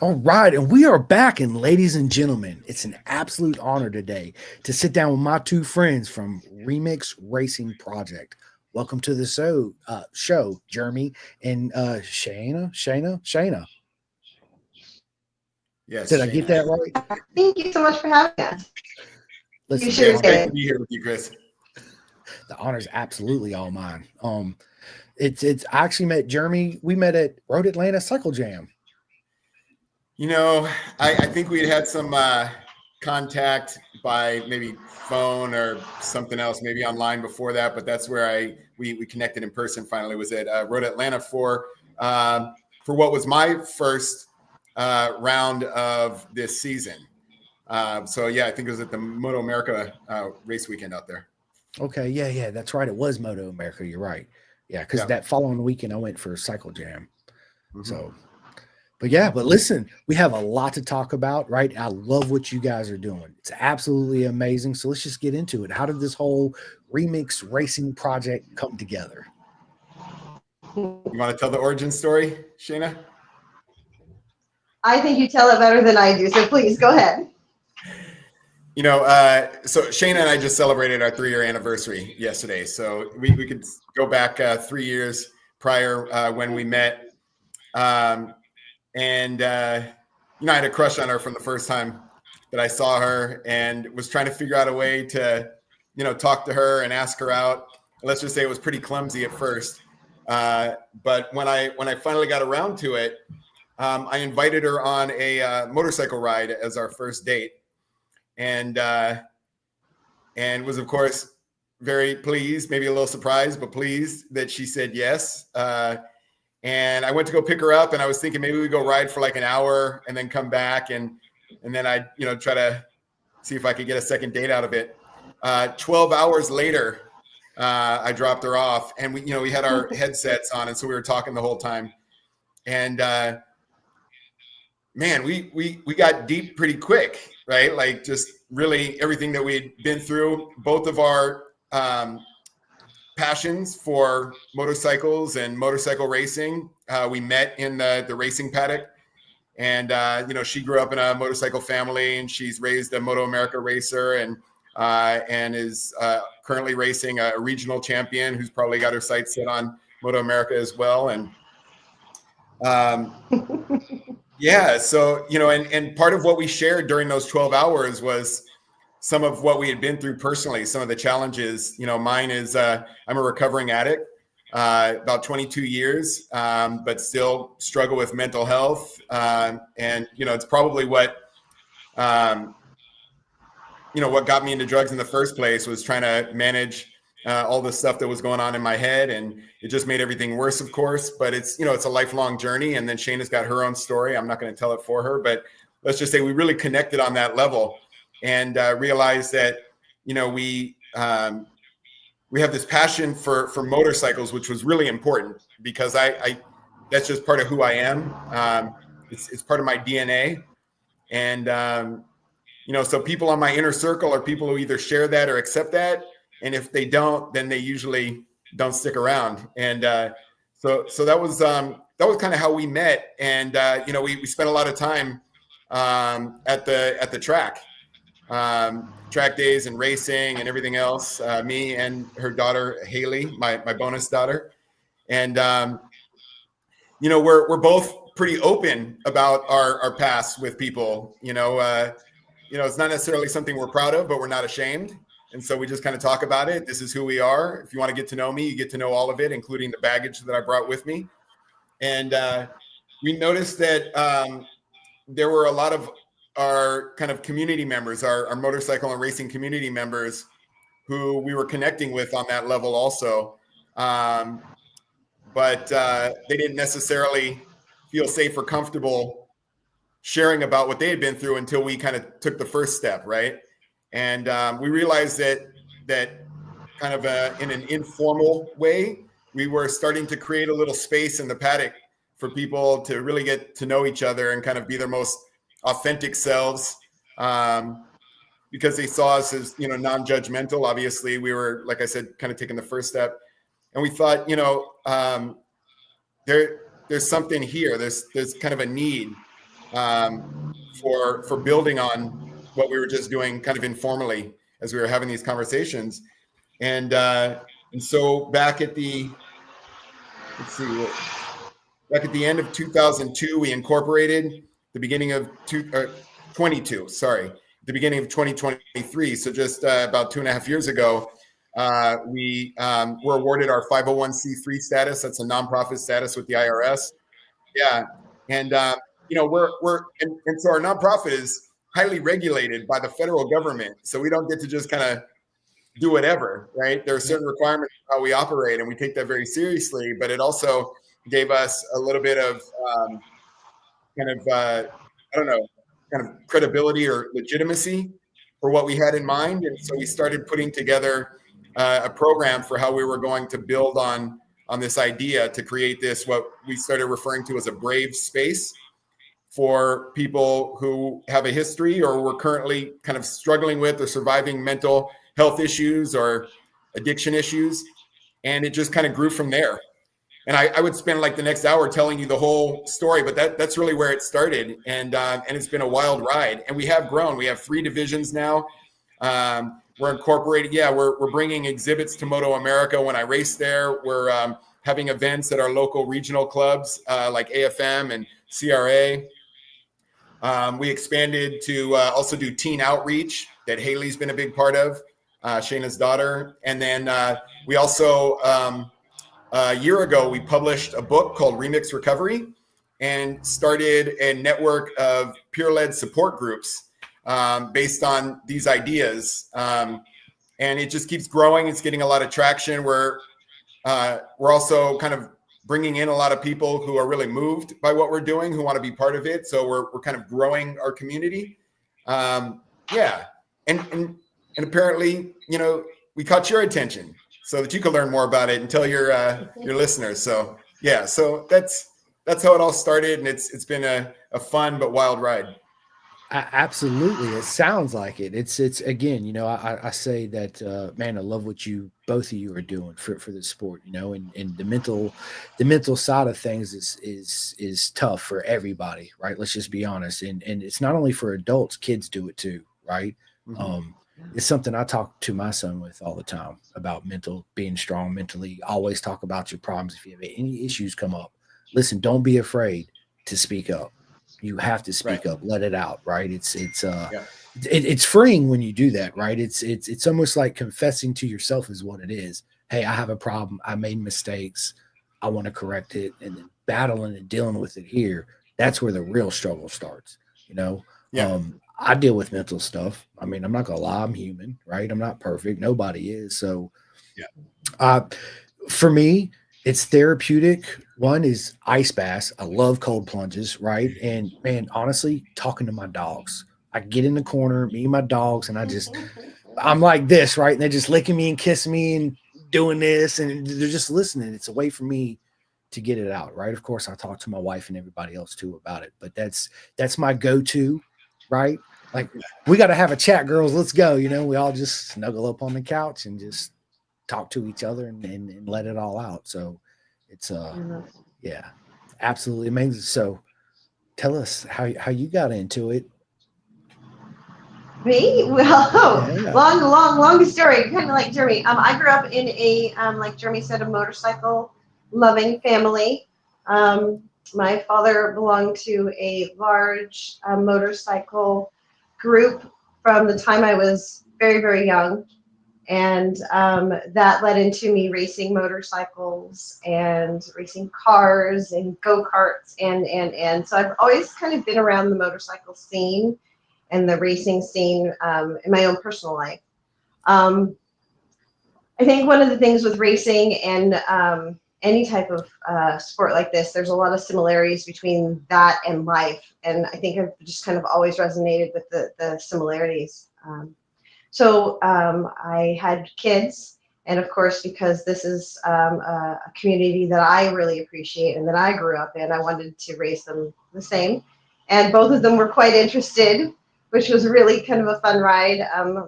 All right, and we are back, and ladies and gentlemen, it's an absolute honor today to sit down with my two friends from Remix Racing Project. Welcome to the show, Jeremy and Shana. Yes, Did I get that right? Thank you so much for having us. Listen, Yeah, it's great to be here with you, Chris. the honor's absolutely all mine. It's I actually met Jeremy. We met at Road Atlanta Cycle Jam. You know, I think we'd had some contact by maybe phone or something else, maybe online before that. But that's where we connected in person. Finally, was at Road Atlanta for what was my first round of this season. So yeah, I think it was at the Moto America race weekend out there. Okay, yeah, that's right. It was Moto America. You're right. Yeah, because that following weekend I went for a Cycle Jam. Mm-hmm. So. But listen, we have a lot to talk about, right? I love what you guys are doing. It's absolutely amazing. So let's just get into it. How did this whole Remix Racing Project come together? You want to tell the origin story, Shana? I think you tell it better than I do, so please go ahead. You know, so Shana and I just celebrated our 3-year anniversary yesterday. So we could go back 3 years prior when we met. And, I had a crush on her from the first time that I saw her and was trying to figure out a way to, talk to her and ask her out. Let's just say it was pretty clumsy at first. But when I finally got around to it, I invited her on a motorcycle ride as our first date. And was, of course, very pleased, maybe a little surprised, but pleased that she said yes. And I went to go pick her up, and I was thinking maybe we go ride for like an hour and then come back, and then I'd try to see if I could get a second date out of it. 12 hours later, I dropped her off, and we had our headsets on, and so we were talking the whole time. And man, we got deep pretty quick, right? Like just really everything that we'd been through, both of our passions for motorcycles and motorcycle racing. We met in the racing paddock, and she grew up in a motorcycle family, and she's raised a Moto America racer, and is currently racing a regional champion who's probably got her sights set on Moto America as well. And so and part of what we shared during those 12 hours was some of what we had been through personally, some of the challenges. Mine is I'm a recovering addict, about 22 years, but still struggle with mental health. And it's probably what got me into drugs in the first place, was trying to manage all the stuff that was going on in my head, and it just made everything worse, of course. But it's it's a lifelong journey. And then Shana's got her own story. I'm not going to tell it for her, but let's just say we really connected on that level. And realize that, we have this passion for motorcycles, which was really important because I that's just part of who I am. It's part of my DNA. And, so people on my inner circle are people who either share that or accept that. And if they don't, then they usually don't stick around. And so that was kind of how we met. And, we spent a lot of time at the track. Track days and racing and everything else, me and her daughter, Hailey, my bonus daughter. And, we're both pretty open about our past with people. It's not necessarily something we're proud of, but we're not ashamed. And so we just kind of talk about it. This is who we are. If you want to get to know me, you get to know all of it, including the baggage that I brought with me. And we noticed that there were a lot of our kind of community members, our motorcycle and racing community members, who we were connecting with on that level also. But they didn't necessarily feel safe or comfortable sharing about what they had been through until we kind of took the first step, right? And we realized that kind of in an informal way, we were starting to create a little space in the paddock for people to really get to know each other and kind of be their most authentic selves, because they saw us as non-judgmental. Obviously, we were, like I said, kind of taking the first step, and we thought, there's something here. There's kind of a need for building on what we were just doing kind of informally as we were having these conversations. And so back at the end of 2002, we incorporated. The beginning of 2023. So just about 2.5 years ago, we were awarded our 501c3 status. That's a nonprofit status with the IRS. Yeah, and and so our nonprofit is highly regulated by the federal government. So we don't get to just kind of do whatever, right? There are certain requirements for how we operate, and we take that very seriously. But it also gave us a little bit of kind of credibility or legitimacy for what we had in mind. And so we started putting together a program for how we were going to build on this idea to create this, what we started referring to as a brave space for people who have a history or were currently kind of struggling with or surviving mental health issues or addiction issues. And it just kind of grew from there. And I would spend like the next hour telling you the whole story, but that's really where it started. And it's been a wild ride. And we have grown. We have 3 divisions now. We're incorporating. Yeah, we're bringing exhibits to Moto America when I race there. We're having events at our local regional clubs like AFM and CRA. We expanded to also do teen outreach that Hailey's been a big part of, Shanea's daughter. And then we also... a year ago, we published a book called Remix Recovery and started a network of peer-led support groups based on these ideas. And it just keeps growing. It's getting a lot of traction. We're also kind of bringing in a lot of people who are really moved by what we're doing, who want to be part of it. So we're kind of growing our community. Yeah. And apparently, we caught your attention, so that you can learn more about it and tell your listeners. So yeah, so that's how it all started, and it's been a fun but wild ride. Absolutely, it sounds like it. It's again, I say that, man, I love what both of you are doing for the sport, and the mental side of things is tough for everybody, right? Let's just be honest, and it's not only for adults, kids do it too, right? Mm-hmm. It's something I talk to my son with all the time about being strong mentally. Always talk about your problems. If you have any issues come up, listen, don't be afraid to speak up. You have to speak up, let it out. Right. It's freeing when you do that. Right. It's almost like confessing to yourself is what it is. Hey, I have a problem. I made mistakes. I want to correct it. And then battling and dealing with it here. That's where the real struggle starts, Yeah. I deal with mental stuff. I mean, I'm not gonna lie, I'm human, right? I'm not perfect. Nobody is. So for me, it's therapeutic. One is ice baths. I love cold plunges, right? And man, honestly, talking to my dogs. I get in the corner, me and my dogs, and I'm like this, right? And they're just licking me and kissing me and doing this, and they're just listening. It's a way for me to get it out, right? Of course, I talk to my wife and everybody else too about it, but that's my go-to. Right? Like, we got to have a chat, girls. Let's go. We all just snuggle up on the couch and just talk to each other and let it all out. So it's, yeah, absolutely amazing. So tell us how you got into it. Me? Well, yeah. long story. Kind of like Jeremy. I grew up in a, like Jeremy said, a motorcycle loving family. My father belonged to a large motorcycle group from the time I was very, very young. And that led into me racing motorcycles and racing cars and go-karts. And so I've always kind of been around the motorcycle scene and the racing scene in my own personal life. I think one of the things with racing and any type of sport like this, there's a lot of similarities between that and life. And I think I've just kind of always resonated with the similarities. So I had kids. And of course, because this is a community that I really appreciate and that I grew up in, I wanted to raise them the same. And both of them were quite interested, which was really kind of a fun ride.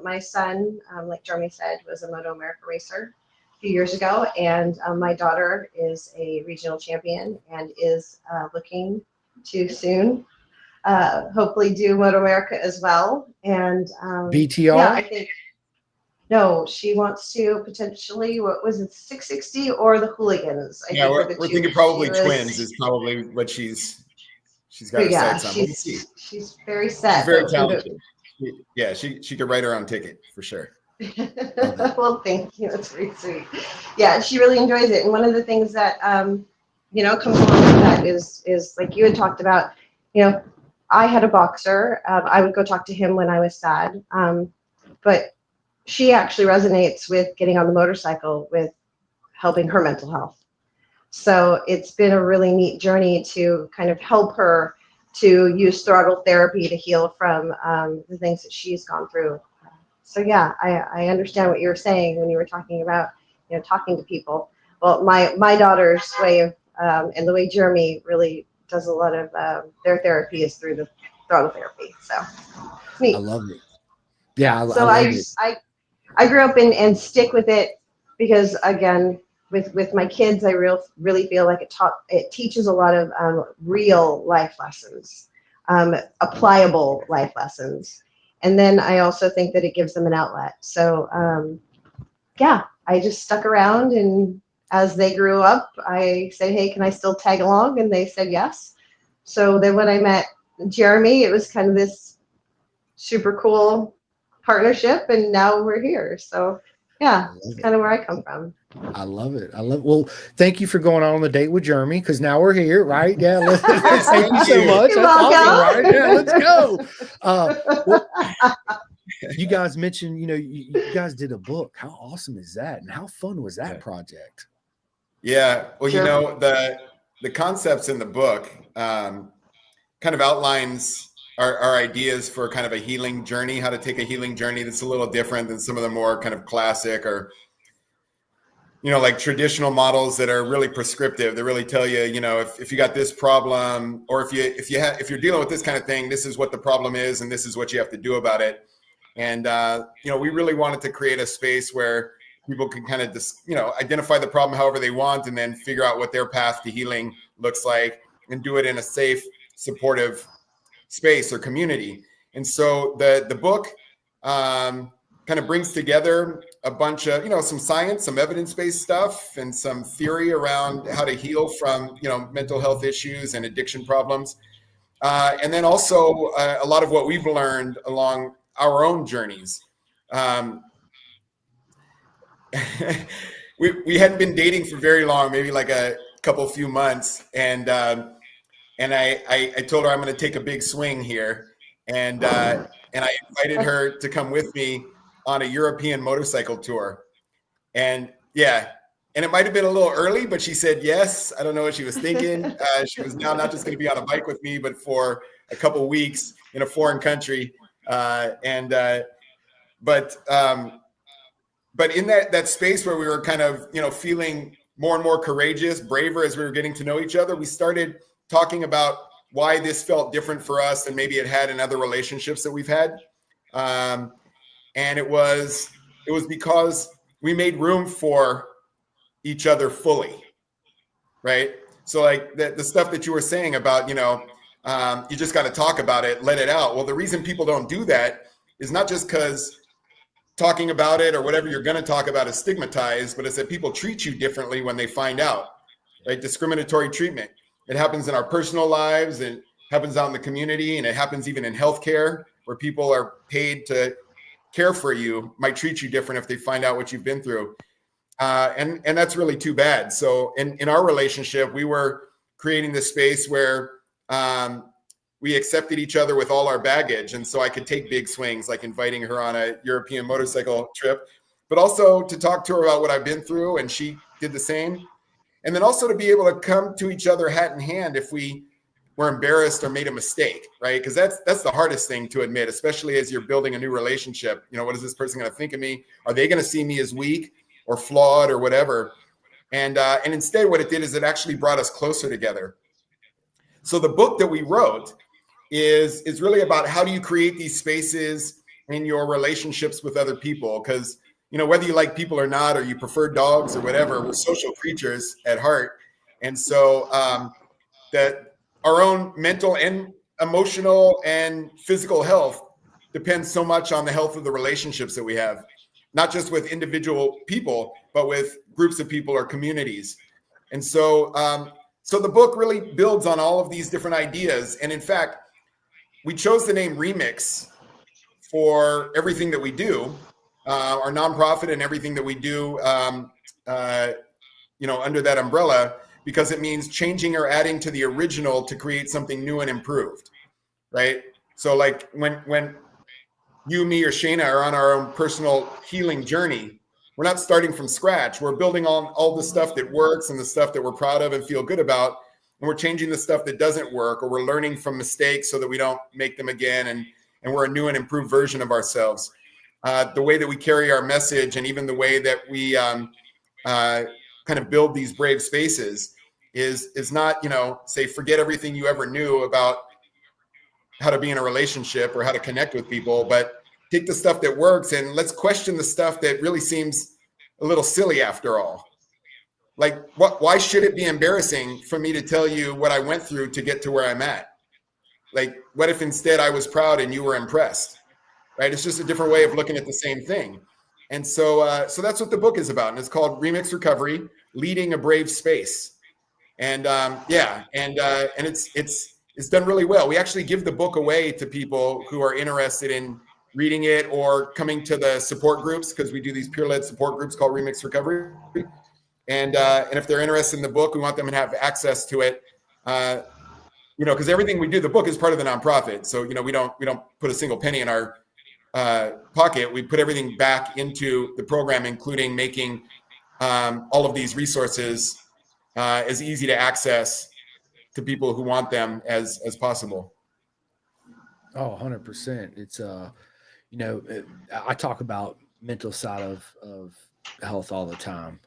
My son, like Jeremy said, was a Moto America racer a few years ago, and my daughter is a regional champion and is looking to soon hopefully do Moto America as well. And BTR? yeah, I think, no, she wants to potentially, what was it, 660 or the Hooligans? I think we're thinking probably twins is probably what she's got her sights on. She's very set. She's very talented. She could write her own ticket for sure. Well, thank you. That's very sweet. Yeah, she really enjoys it. And one of the things that comes along with that is like you had talked about. I had a boxer. I would go talk to him when I was sad. But she actually resonates with getting on the motorcycle with helping her mental health. So it's been a really neat journey to kind of help her to use throttle therapy to heal from the things that she's gone through. So yeah, I understand what you were saying when you were talking about, talking to people. Well, my daughter's way of, and the way Jeremy really does a lot of their therapy is through the throttle therapy. So neat. I love it. Yeah. I grew up and stick with it because, again, with my kids, I really feel like it teaches a lot of real life lessons, applicable life lessons. And then I also think that it gives them an outlet. So, yeah, I just stuck around, and as they grew up, I said, hey, can I still tag along? And they said yes. So then when I met Jeremy, it was kind of this super cool partnership, and now we're here. So yeah, it's kind of where I come from. I love it. Well, thank you for going on the date with Jeremy, because now we're here, right? Yeah. Thank you so much. You're That's awesome, welcome. right? Yeah, let's go. You guys mentioned, you guys did a book. How awesome is that? And how fun was that project? Yeah. Well, sure. The concepts in the book kind of outlines our ideas for kind of a healing journey, how to take a healing journey that's a little different than some of the more kind of classic or, like traditional models that are really prescriptive. They really tell you, if you got this problem, or if you're dealing with this kind of thing, this is what the problem is, and this is what you have to do about it. And, we really wanted to create a space where people can kind of just, identify the problem however they want, and then figure out what their path to healing looks like, and do it in a safe, supportive space or community. And so the book kind of brings together a bunch of, some science, some evidence-based stuff, and some theory around how to heal from, mental health issues and addiction problems. And then also a lot of what we've learned along our own journeys. We hadn't been dating for very long, maybe like a few months. And I told her I'm going to take a big swing here. And I invited her to come with me on a European motorcycle tour. And yeah, and it might've been a little early, but she said yes. I don't know what she was thinking. She was now not just going to be on a bike with me, but for a couple of weeks in a foreign country. But in that space where we were kind of, feeling more and more courageous, braver as we were getting to know each other, we started talking about why this felt different for us than maybe it had in other relationships that we've had. And it was because we made room for each other fully, right? So like the stuff that you were saying about, you just got to talk about it, let it out. Well, the reason people don't do that is not just because talking about it or whatever you're going to talk about is stigmatized, but it's that people treat you differently when they find out, right? Discriminatory treatment. It happens in our personal lives, and happens out in the community, and it happens even in healthcare, where people are paid to care for you, might treat you different if they find out what you've been through. And that's really too bad. So in our relationship, we were creating this space where we accepted each other with all our baggage. And so I could take big swings, like inviting her on a European motorcycle trip, but also to talk to her about what I've been through. And she did the same. And then also to be able to come to each other hat in hand if we were embarrassed or made a mistake, right? Because that's the hardest thing to admit, especially as you're building a new relationship. What is this person going to think of me? Are they going to see me as weak or flawed or whatever? And instead, what it did is it actually brought us closer together. So the book that we wrote is really about how do you create these spaces in your relationships with other people? Because whether you like people or not, or you prefer dogs or whatever, we're social creatures at heart. And so that our own mental and emotional and physical health depends so much on the health of the relationships that we have, not just with individual people, but with groups of people or communities. And so, so the book really builds on all of these different ideas. And in fact, we chose the name Remix for everything that we do, our nonprofit and everything that we do, under that umbrella, because it means changing or adding to the original to create something new and improved, right? So like when you, me, or Shanea are on our own personal healing journey, we're not starting from scratch. We're building on all the stuff that works and the stuff that we're proud of and feel good about. And we're changing the stuff that doesn't work, or we're learning from mistakes so that we don't make them again. And we're a new and improved version of ourselves. The way that we carry our message, and even the way that we kind of build these brave spaces is not, say, forget everything you ever knew about how to be in a relationship or how to connect with people, but take the stuff that works and let's question the stuff that really seems a little silly after all. Like, why should it be embarrassing for me to tell you what I went through to get to where I'm at? Like, what if instead I was proud and you were impressed, right? It's just a different way of looking at the same thing. And so, so that's what the book is about. And it's called Remix Recovery, Leading a Brave Space. And and it's done really well. We actually give the book away to people who are interested in reading it or coming to the support groups, because we do these peer-led support groups called Remix Recovery. And if they're interested in the book, we want them to have access to it. Because everything we do, the book is part of the nonprofit. So, we don't put a single penny in our pocket. We put everything back into the program, including making all of these resources as easy to access to people who want them as possible. Oh, 100%. It's I talk about mental side of health all the time,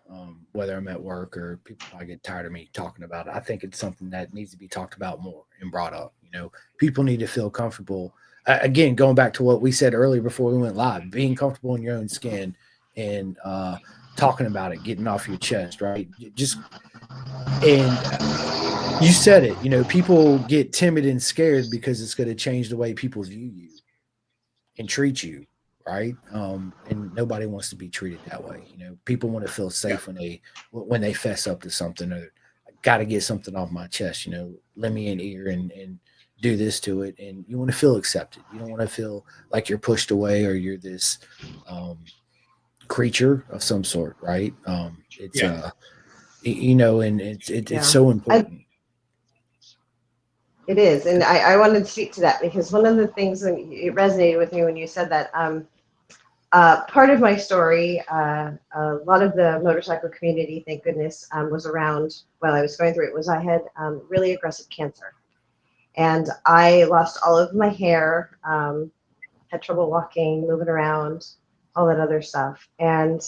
whether I'm at work or people probably get tired of me talking about it. I think it's something that needs to be talked about more and brought up. People need to feel comfortable. Again, going back to what we said earlier before we went live, being comfortable in your own skin and talking about it, getting off your chest, right? And you said it, people get timid and scared because it's going to change the way people view you and treat you, right? And nobody wants to be treated that way. People want to feel safe when they fess up to something, or got to get something off my chest, lend me an ear and do this to it. And you want to feel accepted. You don't want to feel like you're pushed away or you're this creature of some sort, right? It's and it's so important. It is. And I wanted to speak to that because one of the things that it resonated with me when you said that, part of my story, a lot of the motorcycle community, thank goodness, was around while I was going through it, was I had really aggressive cancer. And I lost all of my hair, had trouble walking, moving around, all that other stuff. And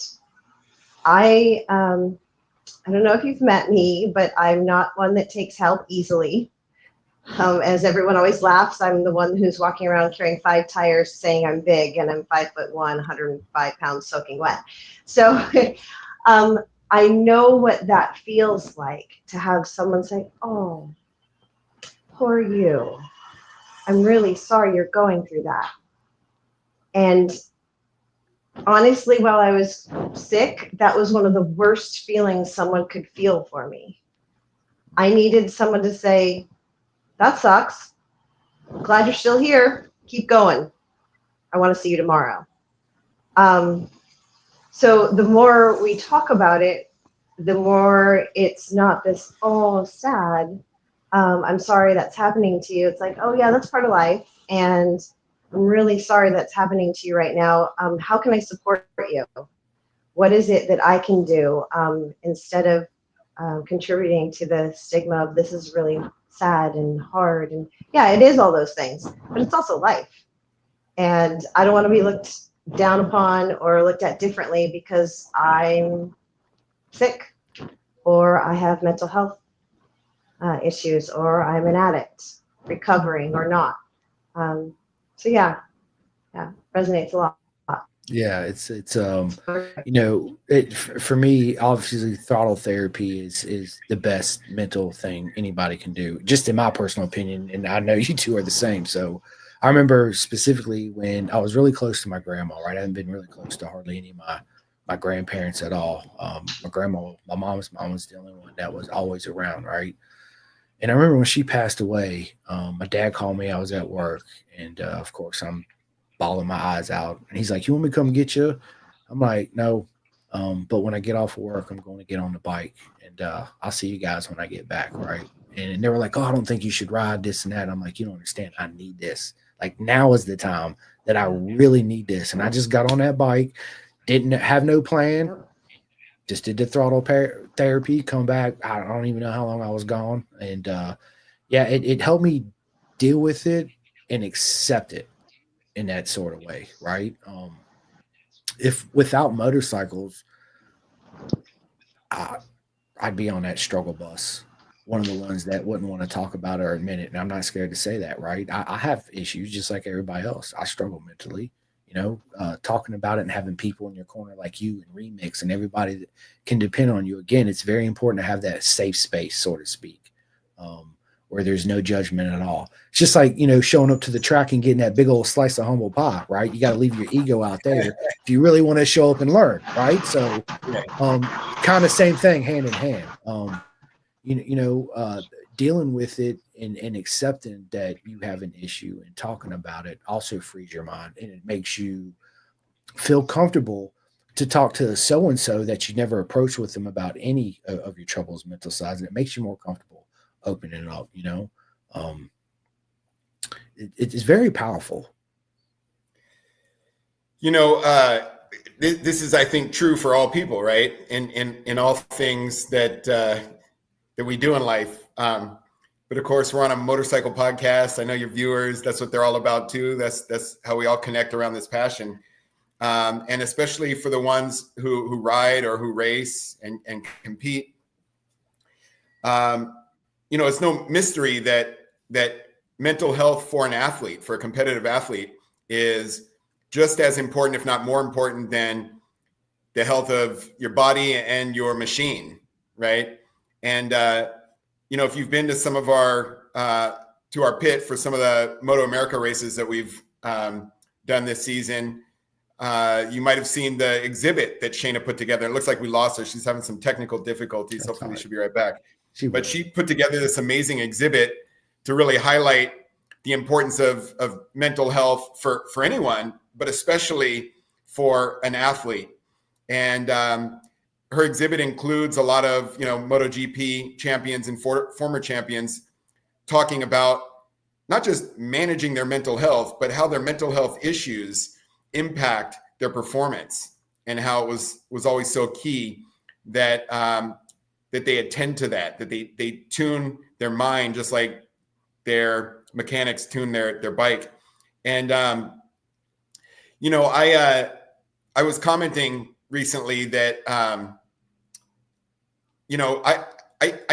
I don't know if you've met me, but I'm not one that takes help easily. As everyone always laughs, I'm the one who's walking around carrying 5 tires saying I'm big, and I'm 5'1", 105 pounds soaking wet. So I know what that feels like to have someone say, "Oh, poor you. I'm really sorry you're going through that." And honestly, while I was sick, that was one of the worst feelings someone could feel for me. I needed someone to say, "That sucks. Glad you're still here. Keep going. I want to see you tomorrow." So the more we talk about it, the more it's not this, "Oh, sad. I'm sorry that's happening to you." It's like, "Oh yeah, that's part of life. And I'm really sorry that's happening to you right now. How can I support you? What is it that I can do?" Instead of contributing to the stigma of this is really sad and hard. And yeah, it is all those things, but it's also life. And I don't want to be looked down upon or looked at differently because I'm sick or I have mental health issues or I'm an addict, recovering or not. So yeah, resonates a lot. Yeah, it's for me, obviously throttle therapy is the best mental thing anybody can do, just in my personal opinion, and I know you two are the same. So I remember specifically when I was really close to my grandma, right? I haven't been really close to hardly any of my grandparents at all. My grandma, my mom's mom was the only one that was always around, right? And I remember when she passed away, my dad called me. I was at work, and of course, I'm bawling my eyes out. And he's like, "You want me to come get you?" I'm like, "No." But when I get off of work, I'm going to get on the bike, and I'll see you guys when I get back, right? And they were like, "Oh, I don't think you should ride this and that." I'm like, "You don't understand. I need this. Like now is the time that I really need this." And I just got on that bike, didn't have no plan, just did the throttle therapy, come back. I don't even know how long I was gone. And yeah, it helped me deal with it and accept it in that sort of way, right? If without motorcycles, I, I'd be on that struggle bus. One of the ones that wouldn't want to talk about it or admit it. And I'm not scared to say that, right? I have issues just like everybody else. I struggle mentally, talking about it and having people in your corner like you and Remix and everybody that can depend on you. Again, it's very important to have that safe space, so to speak, where there's no judgment at all. It's just like, showing up to the track and getting that big old slice of humble pie, right? You got to leave your ego out there if you really want to show up and learn, right? So kind of same thing, hand in hand. Dealing with it and accepting that you have an issue and talking about it also frees your mind, and it makes you feel comfortable to talk to so and so that you never approached with them about any of your troubles, mental sides, and it makes you more comfortable opening up. It's very powerful. This is, I think, true for all people, right? In all things that we do in life. But of course, we're on a motorcycle podcast. I know your viewers, that's what they're all about too. That's how we all connect around this passion. And especially for the ones who ride or who race and compete. It's no mystery that mental health for an athlete, for a competitive athlete, is just as important, if not more important, than the health of your body and your machine, right? And if you've been to some of our pit for some of the Moto America races that we've done this season, you might have seen the exhibit that Shanea put together. It looks like we lost her. She's having some technical difficulties. That's Hopefully she'll be right back. She put together this amazing exhibit to really highlight the importance of mental health for anyone, but especially for an athlete. And her exhibit includes a lot of, MotoGP champions and former champions talking about not just managing their mental health, but how their mental health issues impact their performance, and how it was always so key that that they attend to that they tune their mind just like their mechanics tune their bike. And I was commenting recently that I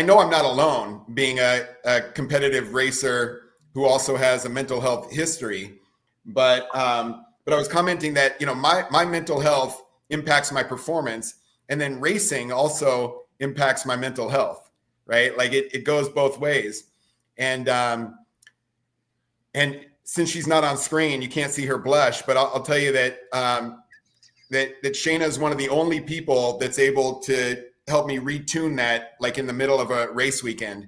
know I'm not alone being a competitive racer who also has a mental health history, but I was commenting that my mental health impacts my performance, and then racing also impacts my mental health, right? Like it goes both ways. And since she's not on screen, you can't see her blush, but I'll tell you that that Shanea is one of the only people that's able to help me retune that, like in the middle of a race weekend.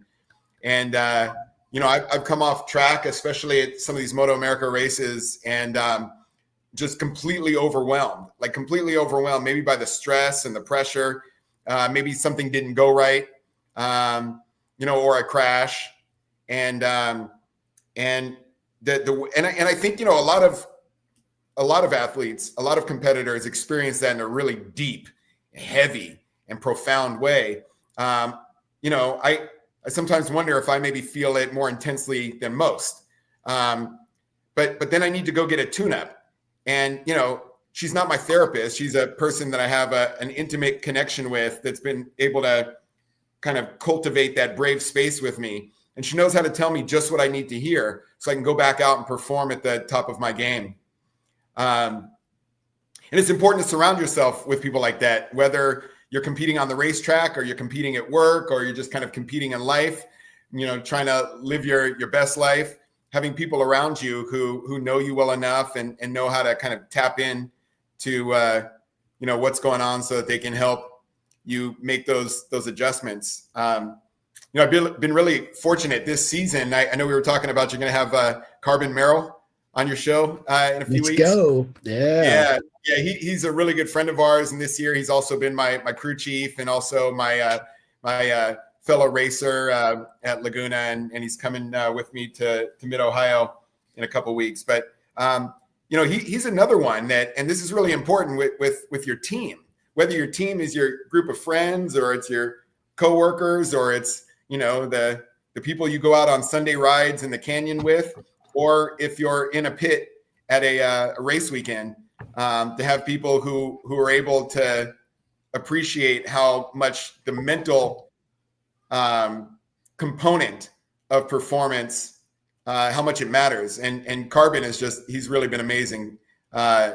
And I've come off track, especially at some of these Moto America races, and just completely overwhelmed, maybe by the stress and the pressure. Maybe something didn't go right, or a crash, and I think a lot of athletes, a lot of competitors experience that in a really deep, heavy, and profound way. I sometimes wonder if I maybe feel it more intensely than most. But then I need to go get a tune-up, and she's not my therapist. She's a person that I have an intimate connection with, that's been able to kind of cultivate that brave space with me. And she knows how to tell me just what I need to hear so I can go back out and perform at the top of my game. And And it's important to surround yourself with people like that, whether you're competing on the racetrack or you're competing at work or you're just kind of competing in life, trying to live your best life. Having people around you who know you well enough and know how to kind of tap in to, what's going on so that they can help you make those adjustments. I've been really fortunate this season. I know we were talking about you're going to have Carbon Merrill on your show in a few weeks. Let's go. Yeah. He's a really good friend of ours. And this year he's also been my crew chief and also my fellow racer at Laguna, and he's coming with me to Mid-Ohio in a couple of weeks. But he's another one and this is really important with your team, whether your team is your group of friends or it's your coworkers or it's the people you go out on Sunday rides in the canyon with, or if you're in a pit at a race weekend, to have people who are able to appreciate how much the mental component of performance, how much it matters. And Carbon he's really been amazing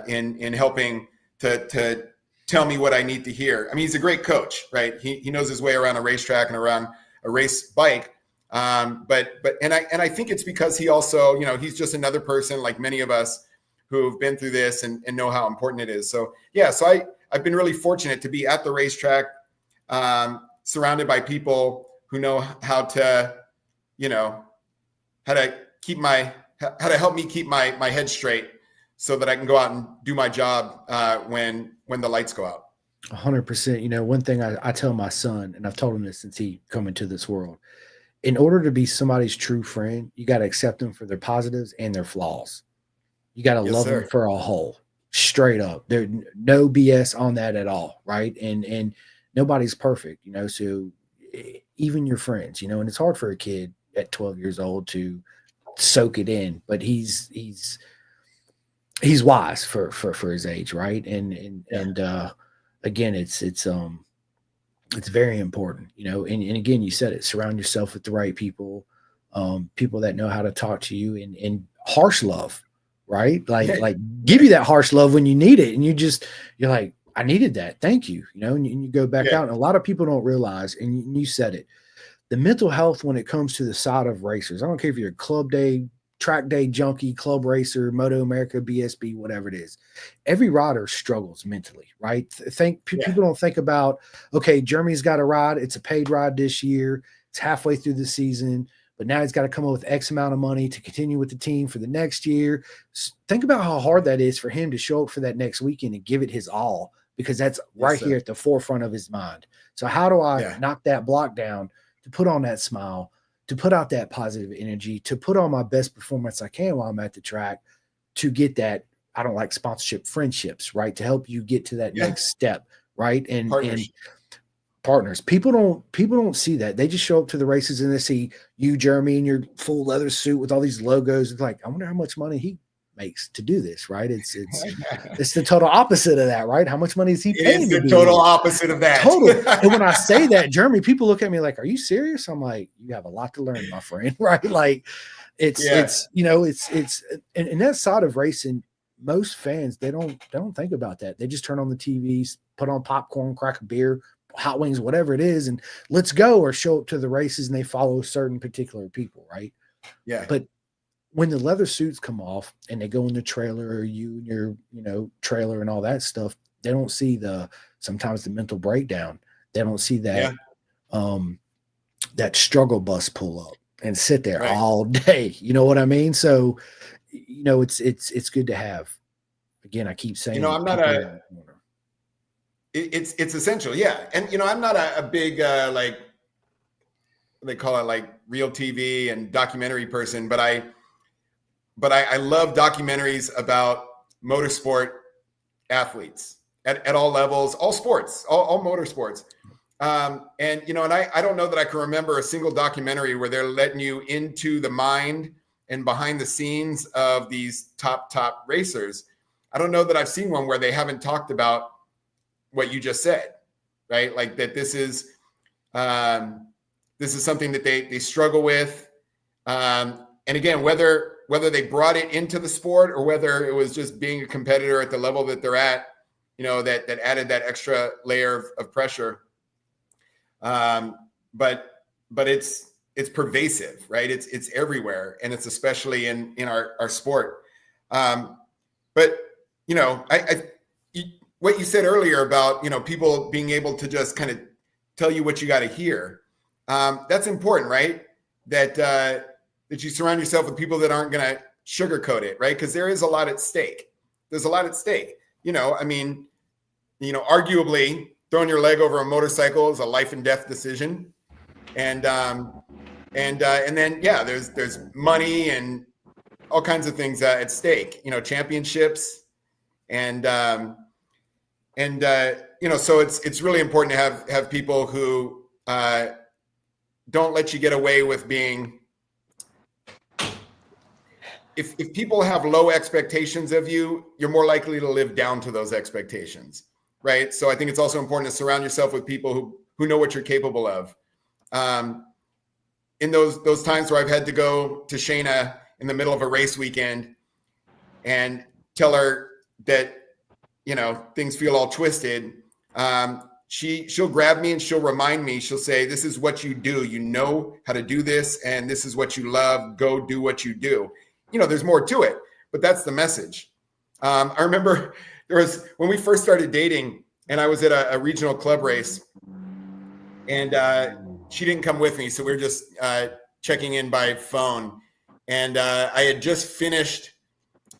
in helping to tell me what I need to hear. I mean, he's a great coach, right? He knows his way around a racetrack and around a race bike. But I think it's because he also, he's just another person like many of us who've been through this and know how important it is. So I've been really fortunate to be at the racetrack, surrounded by people who know how to help me keep my head straight so that I can go out and do my job when the lights go out. 100%. One thing I tell my son, and I've told him this since he come into this world, in order to be somebody's true friend, you got to accept them for their positives and their flaws. You got to love them for a whole, straight up. There's no BS on that at all, right? And nobody's perfect, so even your friends, and it's hard for a kid at 12 years old to soak it in, but he's wise for his age, right? And again, it's very important, and again, you said it, surround yourself with the right people, people that know how to talk to you in harsh love, right? Like give you that harsh love when you need it. And you're like, I needed that. Thank you. And you go back out. And a lot of people don't realize, and you said it, the mental health when it comes to the side of racers. I don't care if you're a club day, track day junkie, club racer, Moto America, BSB, whatever it is. Every rider struggles mentally, right? People don't think about, okay, Jeremy's got a ride. It's a paid ride this year. It's halfway through the season, but now he's got to come up with X amount of money to continue with the team for the next year. Think about how hard that is for him to show up for that next weekend and give it his all, because that's right here at the forefront of his mind. So how do I knock that block down to put on that smile, to put out that positive energy, to put on my best performance I can while I'm at the track, to get that, I don't like sponsorship, friendships, right? To help you get to that next step, right? And partners. People don't see that. They just show up to the races and they see you, Jeremy, in your full leather suit with all these logos. It's like, I wonder how much money he makes to do this, right? It's the total opposite of that, right? How much money is he paying? It's the total opposite of that. Total. And when I say that, Jeremy, people look at me like, are you serious? I'm like, you have a lot to learn, my friend, right? Like it's and that side of racing, most fans, they don't think about that. They just turn on the TVs, put on popcorn, crack a beer, hot wings, whatever it is, and let's go, or show up to the races and they follow certain particular people, right? Yeah. But when the leather suits come off and they go in the trailer, or you and your trailer and all that stuff, they don't see sometimes the mental breakdown. They don't see that that struggle bus pull up and sit there all day. You know what I mean? So, it's good to have. Again, I keep saying, I'm not it's essential. Yeah. And, I'm not a big, like they call it like real TV and documentary person, but I love documentaries about motorsport athletes at all levels, all sports, all motorsports. And I don't know that I can remember a single documentary where they're letting you into the mind and behind the scenes of these top racers. I don't know that I've seen one where they haven't talked about what you just said, right? Like that this is something that they struggle with. And again, whether they brought it into the sport or whether it was just being a competitor at the level that they're at, that added that extra layer of pressure. But it's pervasive, right? It's everywhere, and it's especially in our sport. But what you said earlier about people being able to just kind of tell you what you got to hear, that's important, right? That you surround yourself with people that aren't going to sugarcoat it, right? Because there is a lot at stake. There's a lot at stake. Arguably throwing your leg over a motorcycle is a life and death decision, and then there's money and all kinds of things at stake. Championships, and so it's really important to have people who don't let you get away with being. If people have low expectations of you, you're more likely to live down to those expectations, right? So I think it's also important to surround yourself with people who know what you're capable of. In those times where I've had to go to Shanea in the middle of a race weekend and tell her that, things feel all twisted, she'll grab me and she'll remind me. She'll say, "This is what you do. You know how to do this, and this is what you love. Go do what you do." There's more to it, but that's the message. I remember when we first started dating, and I was at a regional club race, and she didn't come with me, so we were just checking in by phone. And I had just finished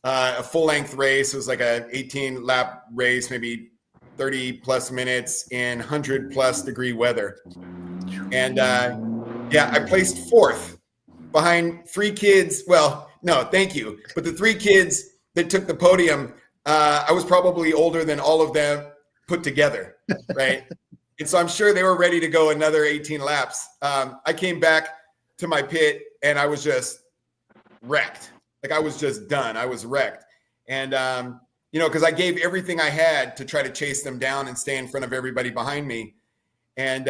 a full-length race. It was like a 18-lap race, maybe 30 plus minutes in 100+ degree weather. And I placed fourth behind three kids. Well, no, thank you. But the three kids that took the podium, I was probably older than all of them put together, right? And so I'm sure they were ready to go another 18 laps. I came back to my pit and I was just wrecked. Like I was just done. I was wrecked. And, because I gave everything I had to try to chase them down and stay in front of everybody behind me. And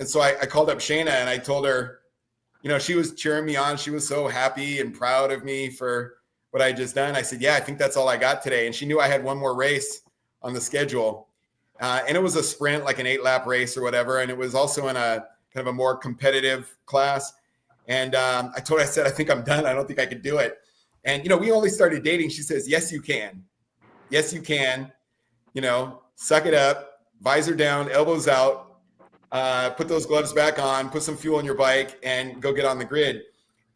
so I called up Shanea and I told her, she was cheering me on. She was so happy and proud of me for what I had just done. I said, "Yeah, I think that's all I got today." And she knew I had one more race on the schedule. And it was a sprint, like an 8-lap race or whatever. And it was also in a kind of a more competitive class. And I told her, I said, "I think I'm done. I don't think I could do it." And, we only started dating. She says, "Yes, you can. Yes, you can. Suck it up, visor down, elbows out, put those gloves back on, put some fuel in your bike and go get on the grid."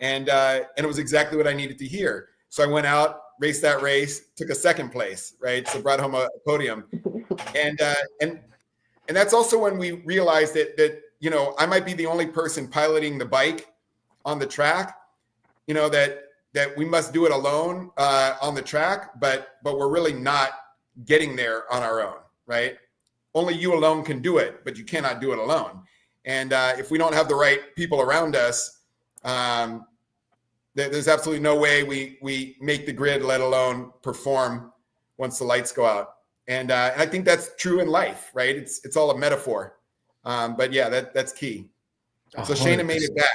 And it was exactly what I needed to hear. So I went out, raced that race, took a second place, right? So brought home a podium. And that's also when we realized that I might be the only person piloting the bike on the track, that we must do it alone on the track, but we're really not getting there on our own, right? Only you alone can do it, but you cannot do it alone. And if we don't have the right people around us, there's absolutely no way we make the grid, let alone perform once the lights go out. And I think that's true in life, right? It's all a metaphor. But yeah, that's key. So 100%. Shanea made it back.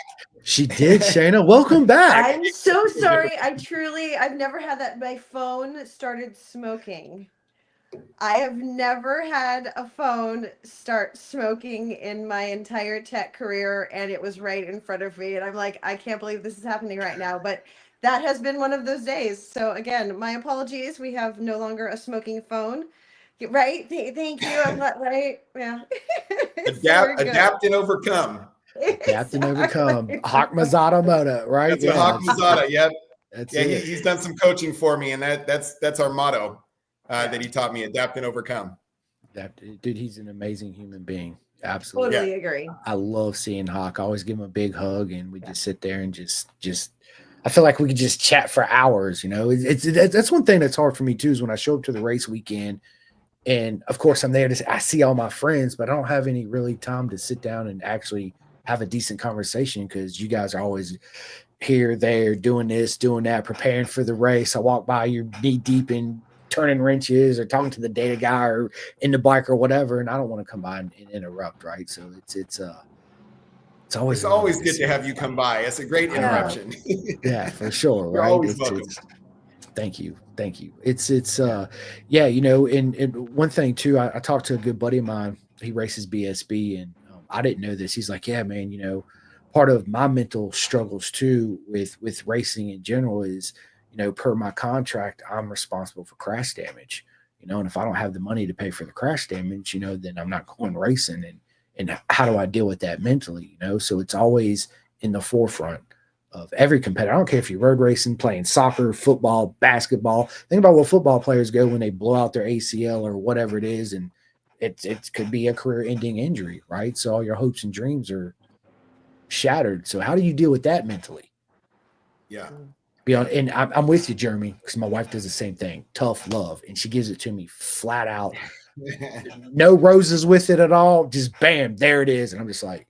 She did, Shanea. Welcome back. I'm so sorry. I've never had that. My phone started smoking. I have never had a phone start smoking in my entire tech career, and it was right in front of me. And I'm like, I can't believe this is happening right now. But that has been one of those days. So again, my apologies. We have no longer a smoking phone. Right? Thank you. I'm not right. Yeah. Adapt and overcome. Adapt and overcome. Hawk Mazzata Moto, right? That's Hawk Mazzata. Yep. He's done some coaching for me, and that's our motto that he taught me: adapt and overcome. Dude, he's an amazing human being. Absolutely. Totally agree. I love seeing Hawk. I always give him a big hug, and we just sit there and just. I feel like we could just chat for hours. That's one thing that's hard for me too. Is when I show up to the race weekend. And of course, I'm there I see all my friends, but I don't have any really time to sit down and actually have a decent conversation because you guys are always here, there, doing this, doing that, preparing for the race. I walk by, you're knee deep in turning wrenches or talking to the data guy or in the bike or whatever, and I don't want to come by and interrupt, right? So it's always good to have you come by. It's a great interruption. Yeah, for sure, You're right? always welcome. Thank you. It's yeah, and one thing too, I talked to a good buddy of mine. He races BSB, and I didn't know this. He's like, yeah, man, part of my mental struggles too with racing in general is, per my contract, I'm responsible for crash damage. And if I don't have the money to pay for the crash damage, then I'm not going racing. And how do I deal with that mentally? So it's always in the forefront of every competitor. I don't care if you're road racing, playing soccer, football, basketball. Think about what football players go when they blow out their ACL or whatever it is, and it could be a career-ending injury, right? So all your hopes and dreams are shattered. So how do you deal with that mentally? Yeah. And I'm with you, Jeremy, because my wife does the same thing. Tough love, and she gives it to me flat out. No roses with it at all. Just bam, there it is, and I'm just like,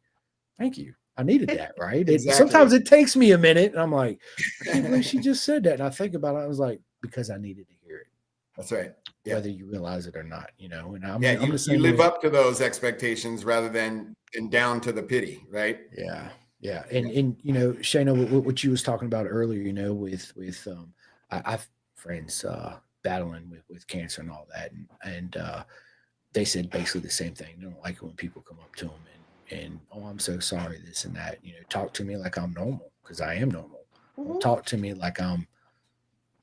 thank you. I needed that, right? Exactly. Sometimes it takes me a minute, and I'm like, I can't believe she just said that. And I think about it, I was like, because I needed to hear it. That's right. Yeah. Whether you realize it or not, And you live up to those expectations rather than down to the pity, right? Yeah. Yeah. And Shanea, what you was talking about earlier, with I've friends battling with cancer and all that, and they said basically the same thing. They don't like it when people come up to them and oh, I'm so sorry, this and that. Talk to me like I'm normal, because I am normal. Mm-hmm. Talk to me like I'm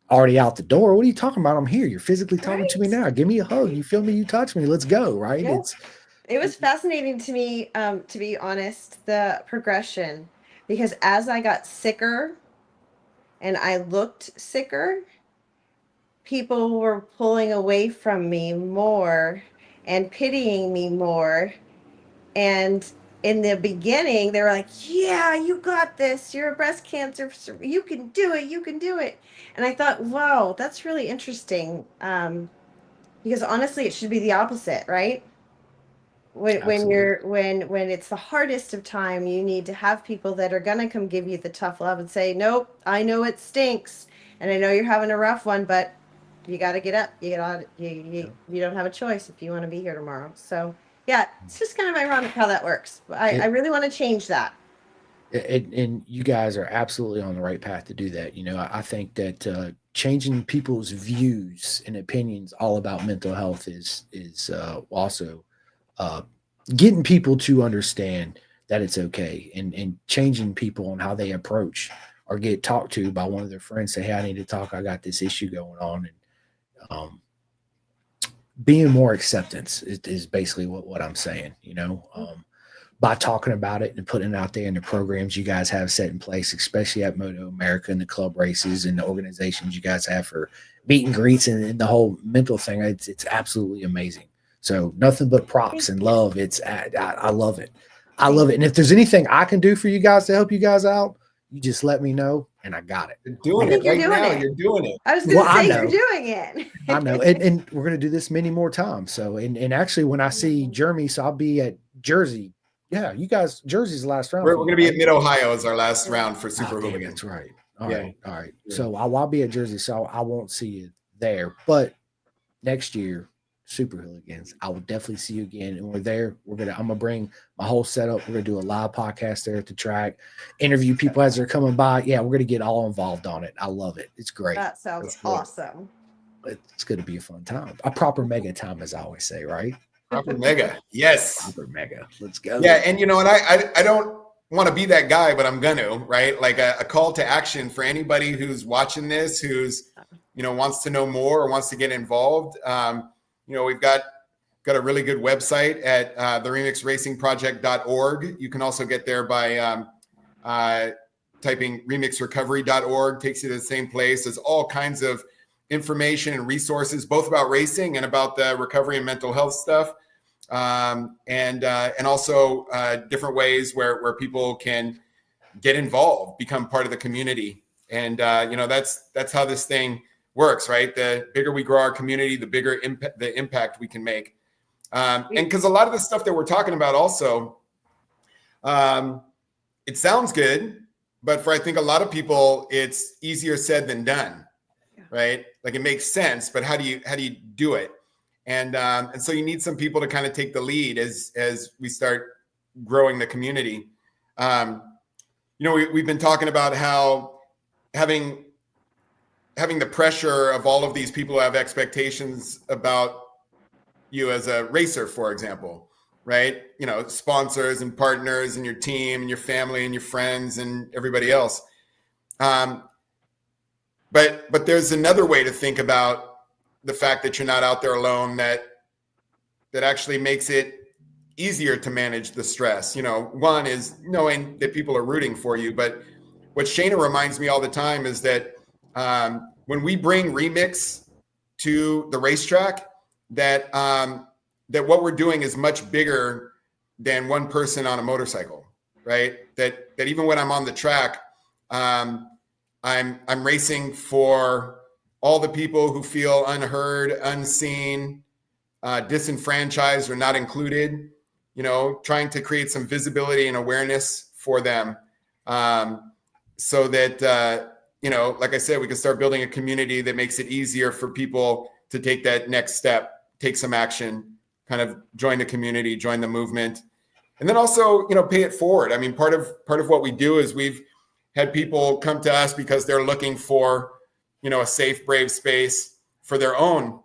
already out the door. What are you talking about? I'm here. You're physically talking to me now. Give me a hug. You feel me? You touch me. Let's go. Right? Yeah. It was fascinating to me, to be honest, the progression, because as I got sicker and I looked sicker, people were pulling away from me more and pitying me more. And in the beginning, they were like, yeah, you got this. You're a breast cancer. You can do it. You can do it. And I thought, wow, that's really interesting. Because honestly, it should be the opposite, right? When it's the hardest of time, you need to have people that are gonna come give you the tough love and say, nope, I know it stinks, and I know you're having a rough one, but you got to get up. You don't have a choice if you want to be here tomorrow. So yeah, it's just kind of ironic how that works. I really want to change that. And you guys are absolutely on the right path to do that. I think that changing people's views and opinions all about mental health is also getting people to understand that it's okay, and changing people on how they approach or get talked to by one of their friends. Say, hey, I need to talk. I got this issue going on. And being more acceptance is basically what I'm saying, by talking about it and putting it out there in the programs you guys have set in place, especially at Moto America and the club races and the organizations you guys have for meet and greets and the whole mental thing. It's absolutely amazing. So nothing but props and love. I love it. I love it. And if there's anything I can do for you guys to help you guys out, you just let me know, and I got it. You're doing it right now. You're doing it. I was going to say you're doing it. I know. And we're going to do this many more times. So, and actually when I see Jeremy, so I'll be at Jersey. Yeah, you guys, Jersey's the last round. We're going to be at Mid-Ohio as our last round for Super Hooligan. That's right. All right. Yeah. So I'll be at Jersey, so I won't see you there. But next year, Super Hooligans, I will definitely see you again. And we're there. I'm gonna bring my whole setup. We're gonna do a live podcast there at the track, interview people as they're coming by. Yeah, we're gonna get all involved on it. I love it. It's great. That sounds awesome. It's gonna be a fun time. A proper mega time, as I always say, right? Proper mega. Yes. Proper mega. Let's go. Yeah, and I don't want to be that guy, but I'm gonna, right? Like a call to action for anybody who's watching this, who's wants to know more or wants to get involved. We've got a really good website at theremixracingproject.org. You can also get there by typing remixrecovery.org. Takes you to the same place. There's all kinds of information and resources, both about racing and about the recovery and mental health stuff, and also different ways where people can get involved, become part of the community, and that's how this thing works, right? The bigger we grow our community, the bigger the impact we can make. And because a lot of the stuff that we're talking about also, it sounds good, but for I think a lot of people, it's easier said than done, right? Like it makes sense, but how do you do it? And so you need some people to kind of take the lead as we start growing the community. We've been talking about how having having the pressure of all of these people who have expectations about you as a racer, for example, right? You know, sponsors and partners and your team and your family and your friends and everybody else. But there's another way to think about the fact that you're not out there alone that actually makes it easier to manage the stress. You know, one is knowing that people are rooting for you, but what Shanea reminds me all the time is that when we bring remix to the racetrack, that what we're doing is much bigger than one person on a motorcycle, right? That even when I'm on the track, I'm racing for all the people who feel unheard, unseen, disenfranchised, or not included. You know, trying to create some visibility and awareness for them, so that you know, like I said, we can start building a community that makes it easier for people to take that next step, take some action, kind of join the community, join the movement, and then also, you know, pay it forward. I mean, part of what we do is we've had people come to us because they're looking for, you know, a safe, brave space for their own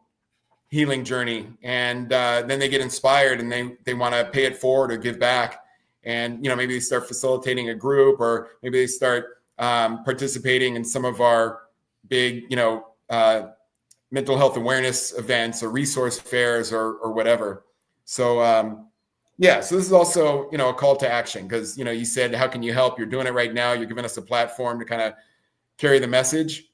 healing journey, and then they get inspired and they want to pay it forward or give back, and you know, maybe they start facilitating a group, or maybe they start participating in some of our big, you know, mental health awareness events or resource fairs or whatever. So yeah, so this is also, you know, a call to action, because, you know, you said, how can you help? You're doing it right now. You're giving us a platform to kind of carry the message,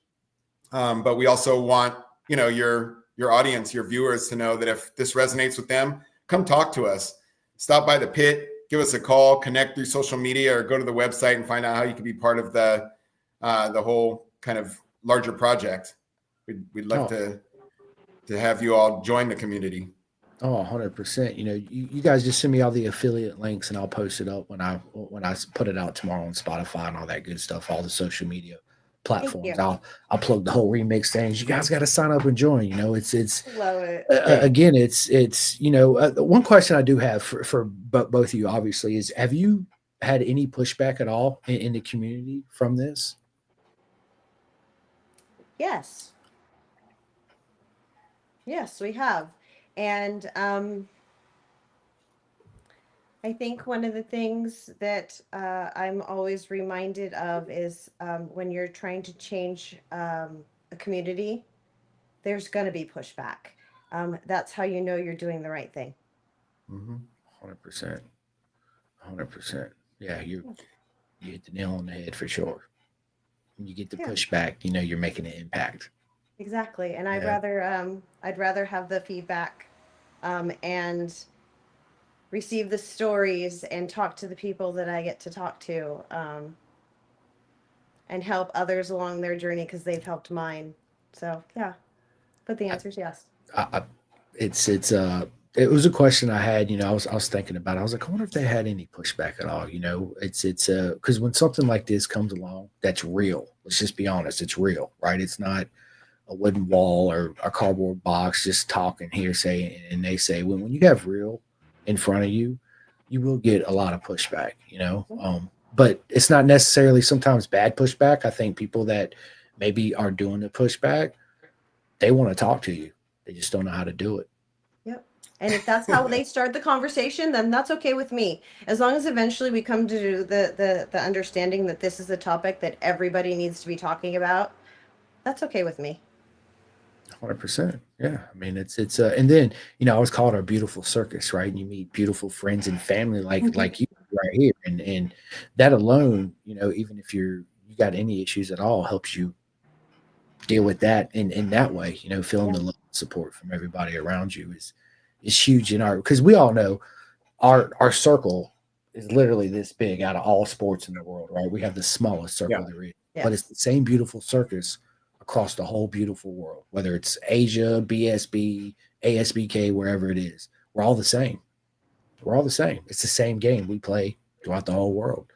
but we also want, you know, your audience, your viewers, to know that if this resonates with them, come talk to us. Stop by the pit, give us a call, connect through social media, or go to the website and find out how you can be part of the whole kind of larger project. We'd love to have you all join the community. Oh, 100%. You know, you guys just send me all the affiliate links and I'll post it up when I put it out tomorrow on Spotify and all that good stuff, all the social media platforms. I'll plug the whole remix things. You guys got to sign up and join. You know, it's love it. Again, it's you know, one question I do have for both of you, obviously, is, have you had any pushback at all in the community from this? Yes, we have. And I think one of the things that I'm always reminded of is when you're trying to change a community, there's going to be pushback. That's how you know you're doing the right thing. 100%. 100%. Yeah, you hit the nail on the head for sure. When you get the pushback, you know you're making an impact. Exactly. And I'd rather have the feedback and receive the stories and talk to the people that I get to talk to, and help others along their journey, because they've helped mine. So yeah, but the answer is yes. It was a question I had. You know, I was thinking about it. I was like, I wonder if they had any pushback at all. You know, it's because when something like this comes along, that's real. Let's just be honest, it's real, right? It's not a wooden wall or a cardboard box just talking hearsay and they say. When you have real in front of you, you will get a lot of pushback. You know, but it's not necessarily sometimes bad pushback. I think people that maybe are doing the pushback, they want to talk to you. They just don't know how to do it. Yep. And if that's how they start the conversation, then that's okay with me. As long as eventually we come to the understanding that this is a topic that everybody needs to be talking about, that's okay with me. 100%. Yeah. I mean, it's and then, you know, I always call it our beautiful circus, right? And you meet beautiful friends and family like you right here. And that alone, you know, even if you got any issues at all, helps you deal with that in that way. You know, feeling the love and support from everybody around you is huge in because we all know our circle is literally this big out of all sports in the world, right? We have the smallest circle there is, but it's the same beautiful circus across the whole beautiful world, whether it's Asia, BSB, ASBK, wherever it is. We're all the same. We're all the same. It's the same game we play throughout the whole world.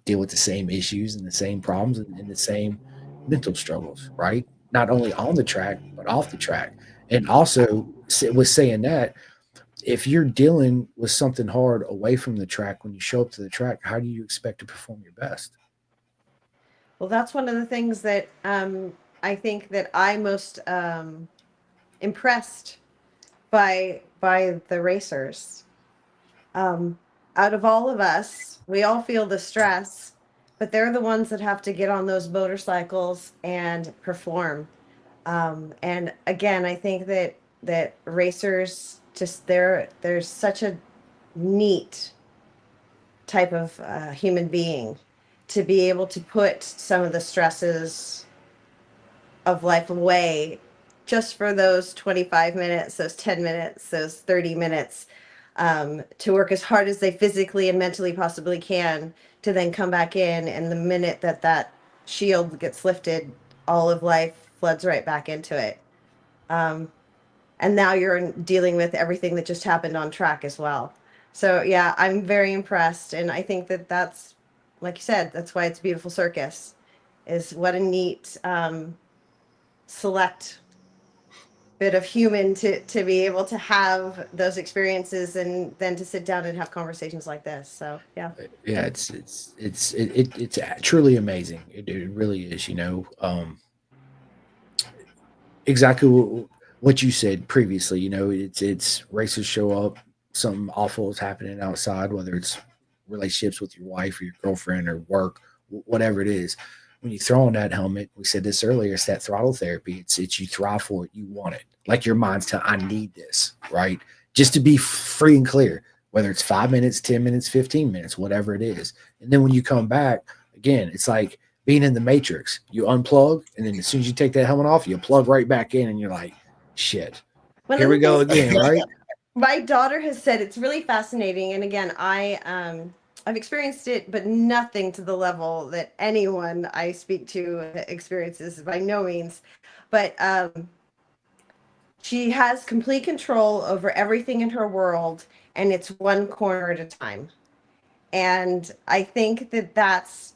Deal with the same issues and the same problems and the same mental struggles, right? Not only on the track, but off the track. And also, with saying that, if you're dealing with something hard away from the track, when you show up to the track, how do you expect to perform your best? Well, that's one of the things that I think that I most impressed by the racers. Out of all of us, we all feel the stress, but they're the ones that have to get on those motorcycles and perform. And again, I think that racers just there's such a neat type of human being to be able to put some of the stresses of life away just for those 25 minutes, those 10 minutes, those 30 minutes, to work as hard as they physically and mentally possibly can to then come back in. And the minute that that shield gets lifted, all of life floods right back into it. And now you're dealing with everything that just happened on track as well. So yeah, I'm very impressed. And I think that that's, like you said, that's why it's a beautiful circus, is what a neat, select bit of human to be able to have those experiences and then to sit down and have conversations like this. So yeah. Yeah, it's truly amazing. It really is. Exactly what you said previously. It's racers show up, something awful is happening outside, whether it's relationships with your wife or your girlfriend or work, whatever it is. When you throw on that helmet, we said this earlier, it's that throttle therapy. It's you thrive for it, you want it. Like your mind's telling, I need this, right? Just to be free and clear, whether it's 5 minutes, 10 minutes, 15 minutes, whatever it is. And then when you come back, again, it's like being in the Matrix. You unplug, and then as soon as you take that helmet off, you plug right back in, and you're like, shit, One here of we the go things again, right? my daughter has said, it's really fascinating. And again, I've experienced it, but nothing to the level that anyone I speak to experiences, by no means. But she has complete control over everything in her world, and it's one corner at a time. And I think that that's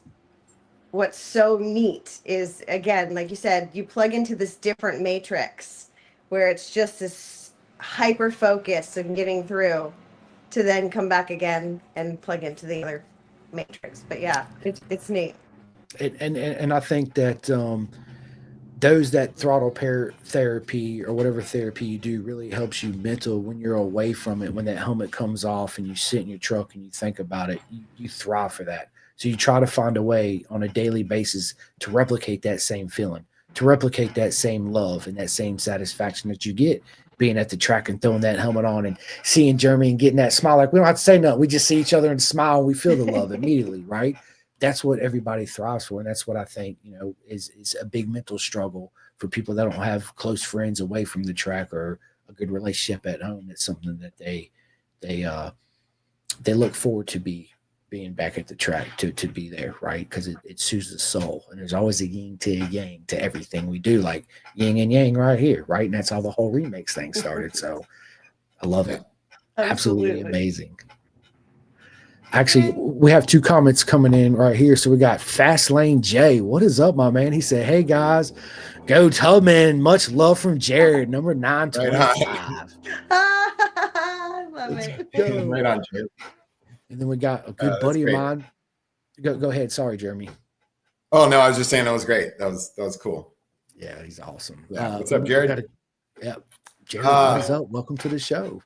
what's so neat is, again, like you said, you plug into this different matrix where it's just this hyper focus and getting through to then come back again and plug into the other matrix. But yeah, it's neat. And I think that those that throttle pair therapy or whatever therapy you do really helps you mental when you're away from it. When that helmet comes off and you sit in your truck and you think about it, you thrive for that. So you try to find a way on a daily basis to replicate that same feeling, to replicate that same love and that same satisfaction that you get being at the track and throwing that helmet on and seeing Jeremy and getting that smile. Like we don't have to say nothing. We just see each other and smile. And we feel the love immediately, right? That's what everybody thrives for, and that's what I think is a big mental struggle for people that don't have close friends away from the track or a good relationship at home. It's something that they they look forward to being back at the track to be there, right? Because it soothes the soul, and there's always a yin to a yang to everything we do, like yin and yang right here, right? And that's how the whole remix thing started. So I love it. Absolutely amazing. Actually, we have two comments coming in right here. So we got Fast Lane J. What is up, my man? He said, "Hey guys, go Tubman. Much love from Jared, number 925." I love it. Right on, Jared. And then we got a good buddy of mine. Go ahead. Sorry, Jeremy. Oh no, I was just saying that was great. That was cool. Yeah, he's awesome. Yeah. What's up, Jared? Jared, what is up? Welcome to the show.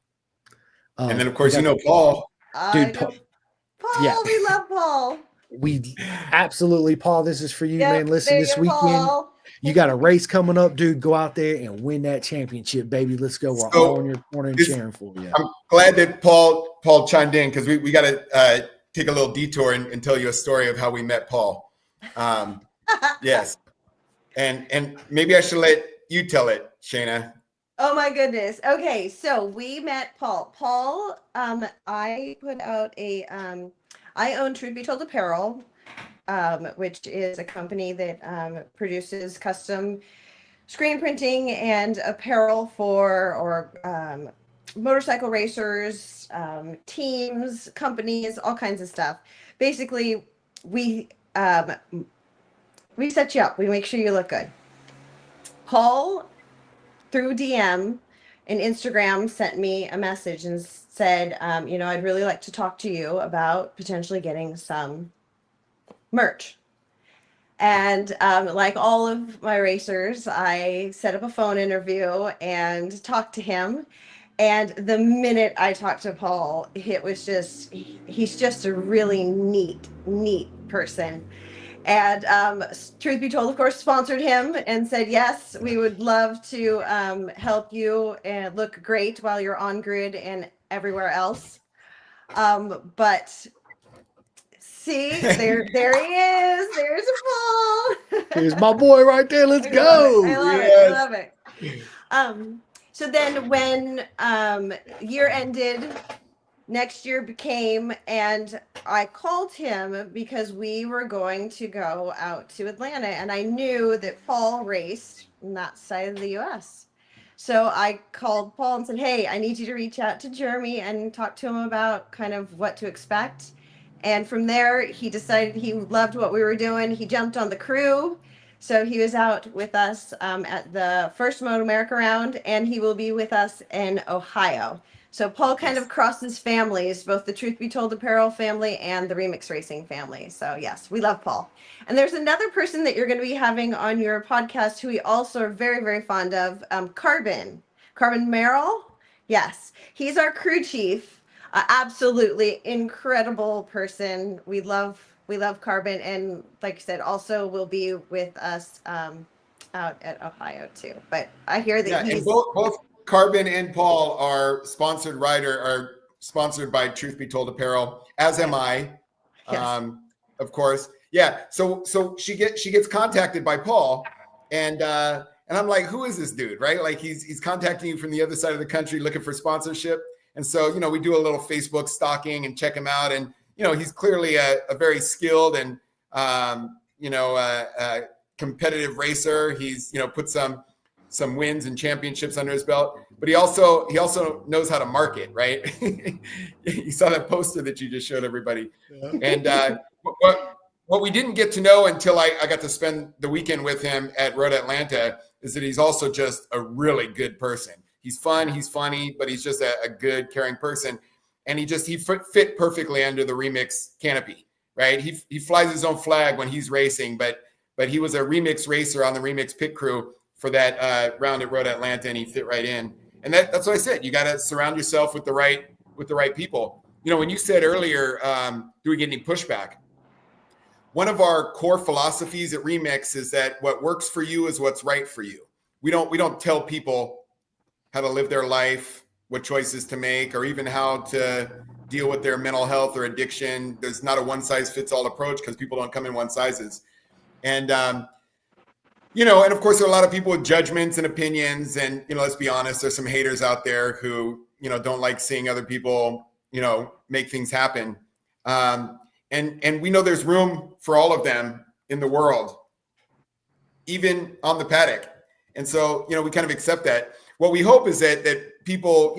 And then of course Paul. Dude, Paul, yeah. We love Paul. We absolutely, Paul. This is for you, man. Listen, this weekend Paul. You got a race coming up, dude. Go out there and win that championship, baby. Let's go. We're all in your corner and cheering for you. I'm glad that Paul chimed in because we got to take a little detour and tell you a story of how we met Paul. Yes, and maybe I should let you tell it, Shanea. Oh my goodness. Okay, so we met Paul. Paul, I put out I own Truth Be Told Apparel, which is a company that produces custom screen printing and apparel for motorcycle racers, teams, companies, all kinds of stuff. Basically, we set you up. We make sure you look good. Paul, through DM and Instagram, sent me a message and said, I'd really like to talk to you about potentially getting some merch. And like all of my racers, I set up a phone interview and talked to him. And the minute I talked to Paul, it was just, he's just a really neat person. And truth be told, of course, sponsored him and said, yes, we would love to help you and look great while you're on grid and everywhere else. But see, there he is. There's a Paul. Here's my boy right there. Let's go. I love it. So then when year ended, next year became, and I called him because we were going to go out to Atlanta, and I knew that Paul raced on that side of the US. So I called Paul and said, hey, I need you to reach out to Jeremy and talk to him about kind of what to expect. And from there, he decided he loved what we were doing. He jumped on the crew. So he was out with us at the first Moto America round, and he will be with us in Ohio. So Paul kind of crosses families, both the Truth Be Told Apparel family and the Remix Racing family. So yes, we love Paul. And there's another person that you're going to be having on your podcast who we also are very, very fond of, Carbon Merrill. Yes, he's our crew chief. Absolutely incredible person. We love Carbon, and like I said, also will be with us out at Ohio too. But I hear that he's and both Carbon and Paul are sponsored by Truth Be Told Apparel, as am I. Yes. Of course. Yeah. So she gets contacted by Paul, and I'm like, who is this dude? Right? Like he's contacting you from the other side of the country looking for sponsorship. And so, we do a little Facebook stalking and check him out. And, he's clearly a very skilled and, competitive racer. He's, put some wins and championships under his belt, but he also knows how to market, right? You saw that poster that you just showed everybody. Yeah. And what we didn't get to know until I got to spend the weekend with him at Road Atlanta is that he's also just a really good person. He's fun, he's funny, but he's just a good, caring person. And he fit perfectly under the Remix canopy, right? He flies his own flag when he's racing, but he was a Remix racer on the Remix pit crew for that round at Road Atlanta, and he fit right in. And that's what I said. You got to surround yourself with the right people. When you said earlier, do we get any pushback? One of our core philosophies at Remix is that what works for you is what's right for you. We don't tell people how to live their life, what choices to make, or even how to deal with their mental health or addiction. There's not a one-size-fits-all approach because people don't come in one sizes. And, and of course, there are a lot of people with judgments and opinions. And, let's be honest, there's some haters out there who, don't like seeing other people, make things happen. And we know there's room for all of them in the world, even on the paddock. And so, we kind of accept that. What we hope is that people,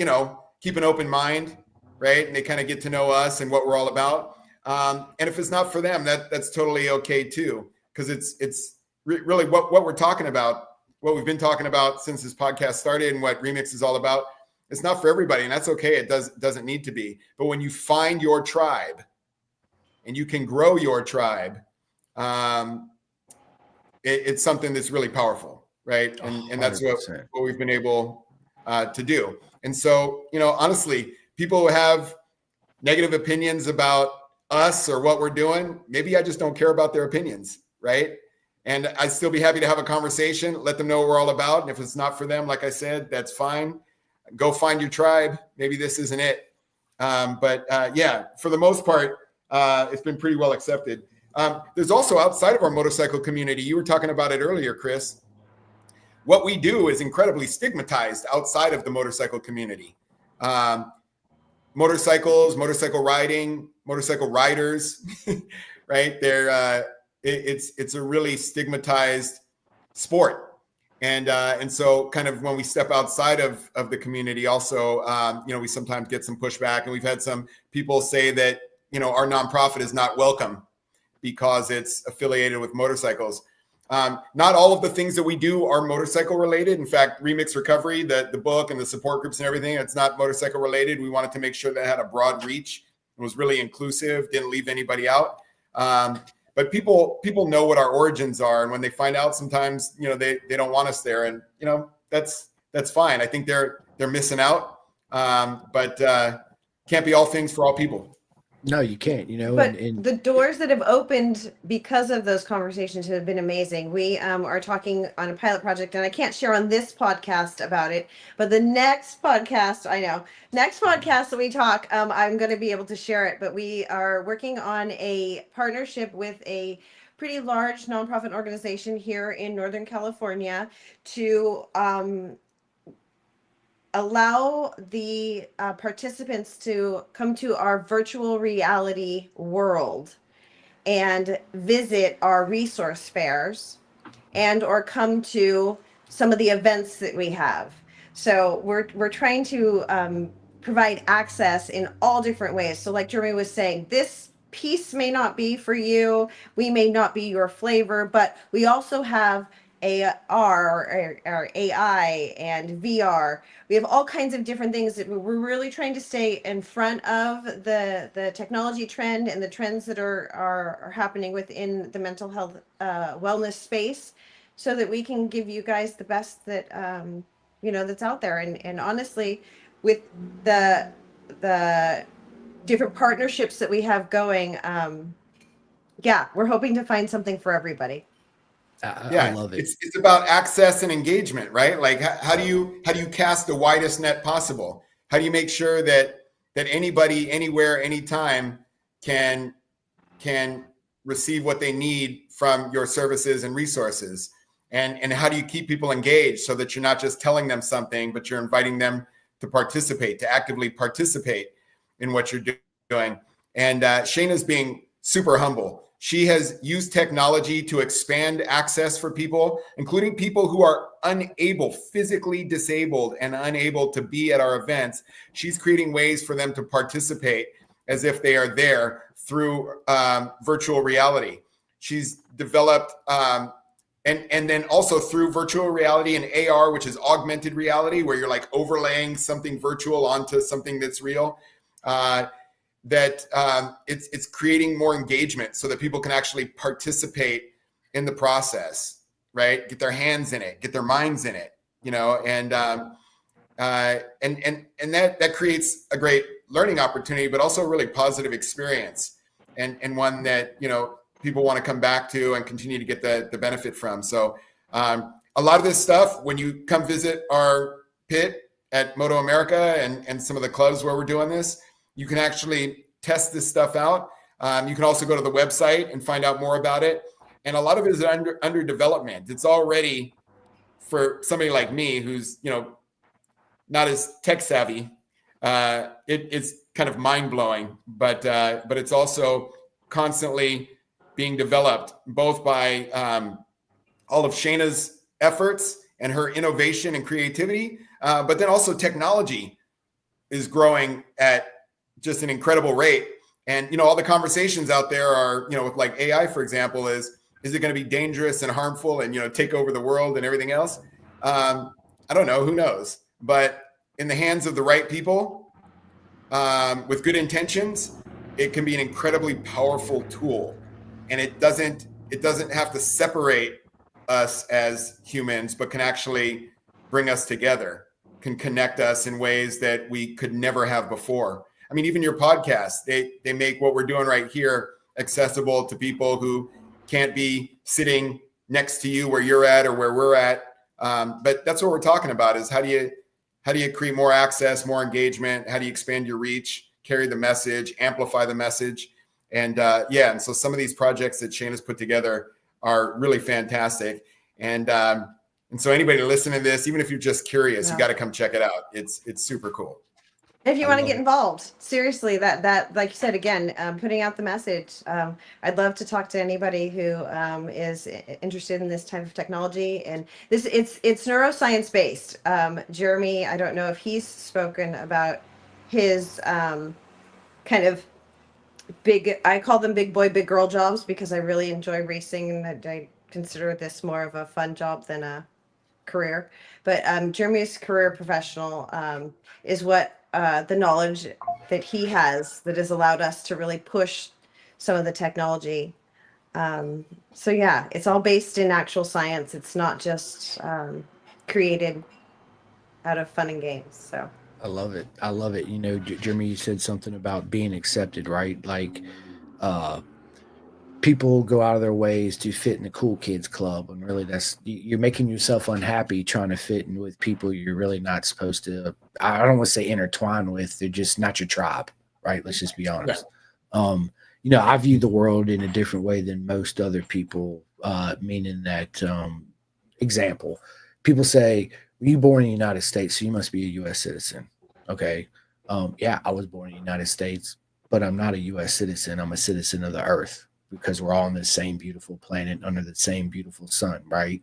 keep an open mind, right? And they kind of get to know us and what we're all about. And if it's not for them, that's totally okay too, because it's really what we're talking about, what we've been talking about since this podcast started and what Remix is all about. It's not for everybody, and that's okay. It doesn't need to be. But when you find your tribe and you can grow your tribe, it's something that's really powerful. Right. And that's what we've been able to do. And so, honestly, people who have negative opinions about us or what we're doing, maybe I just don't care about their opinions. Right. And I'd still be happy to have a conversation, let them know what we're all about. And if it's not for them, like I said, that's fine. Go find your tribe. Maybe this isn't it. But for the most part, it's been pretty well accepted. There's also outside of our motorcycle community, you were talking about it earlier, Chris. What we do is incredibly stigmatized outside of the motorcycle community. Motorcycles, motorcycle riding, motorcycle riders, right? It's a really stigmatized sport. And so kind of when we step outside of the community also, we sometimes get some pushback, and we've had some people say that, our nonprofit is not welcome because it's affiliated with motorcycles. Not all of the things that we do are motorcycle related. In fact, Remix Recovery, the book and the support groups and everything, it's not motorcycle related. We wanted to make sure that it had a broad reach. It was really inclusive, didn't leave anybody out. But but people know what our origins are. And when they find out, sometimes, they don't want us there. And, that's fine. I think they're missing out. But can't be all things for all people. No, you can't, But the doors that have opened because of those conversations have been amazing. We are talking on a pilot project, and I can't share on this podcast about it, but the next podcast that we talk, I'm going to be able to share it. But we are working on a partnership with a pretty large nonprofit organization here in Northern California to allow the participants to come to our virtual reality world and visit our resource fairs and or come to some of the events that we have. So we're trying to provide access in all different ways. So like Jeremy was saying, this piece may not be for you, we may not be your flavor, but we also have AR or AI and VR. We have all kinds of different things that we're really trying to stay in front of the technology trend and the trends that are happening within the mental health wellness space, so that we can give you guys the best that that's out there. And honestly, with the different partnerships that we have going, we're hoping to find something for everybody. I love it. It's about access and engagement, right? Like how do you cast the widest net possible? How do you make sure that anybody, anywhere, anytime can receive what they need from your services and resources? And how do you keep people engaged so that you're not just telling them something, but you're inviting them to participate, to actively participate in what you're doing? And Shanea's being super humble. She has used technology to expand access for people, including people who are physically disabled and unable to be at our events. She's creating ways for them to participate as if they are there through virtual reality. She's developed, and then also through virtual reality and AR, which is augmented reality, where you're like overlaying something virtual onto something that's real. It's creating more engagement so that people can actually participate in the process, right? Get their hands in it, get their minds in it, and that creates a great learning opportunity, but also a really positive experience, and one that people want to come back to and continue to get the benefit from. So a lot of this stuff, when you come visit our pit at Moto America and some of the clubs where we're doing this, you can actually test this stuff out. You can also go to the website and find out more about it. And a lot of it is under development. It's already, for somebody like me who's not as tech savvy, it's kind of mind blowing. But it's also constantly being developed, both by all of Shanea's efforts and her innovation and creativity, but then also technology is growing at just an incredible rate. And, all the conversations out there are, with like AI, for example, is it going to be dangerous and harmful and, take over the world and everything else? I don't know. Who knows? But in the hands of the right people with good intentions, it can be an incredibly powerful tool. And it doesn't have to separate us as humans, but can actually bring us together, can connect us in ways that we could never have before. I mean, even your podcast, they make what we're doing right here accessible to people who can't be sitting next to you where you're at or where we're at. But that's what we're talking about, is how do you create more access, more engagement? How do you expand your reach, carry the message, amplify the message? And and so some of these projects that Shane has put together are really fantastic. And so anybody listening to this, even if you're just curious, you got to come check it out. It's super cool. If you want to get involved, seriously, that like you said, again, putting out the message. I'd love to talk to anybody who is interested in this type of technology. And it's neuroscience based. Jeremy, I don't know if he's spoken about his kind of big, I call them big boy, big girl jobs, because I really enjoy racing, and I consider this more of a fun job than a career. But Jeremy's career professional is what the knowledge that he has that has allowed us to really push some of the technology So yeah, it's all based in actual science. It's not just created out of fun and games. So I love it. I love it. You know, Jeremy, you said something about being accepted, right? Like, uh, people go out of their ways to fit in the cool kids club, and really, you're making yourself unhappy trying to fit in with people you're really not supposed to. I don't want to say intertwine with. They're just not your tribe, right? Let's just be honest. You know, I view the world in a different way than most other people. Meaning that, example, people say, "Were you born in the United States? So you must be a U.S. citizen." Okay, yeah, I was born in the United States, but I'm not a U.S. citizen. I'm a citizen of the Earth because we're all on the same beautiful planet under the same beautiful sun, right?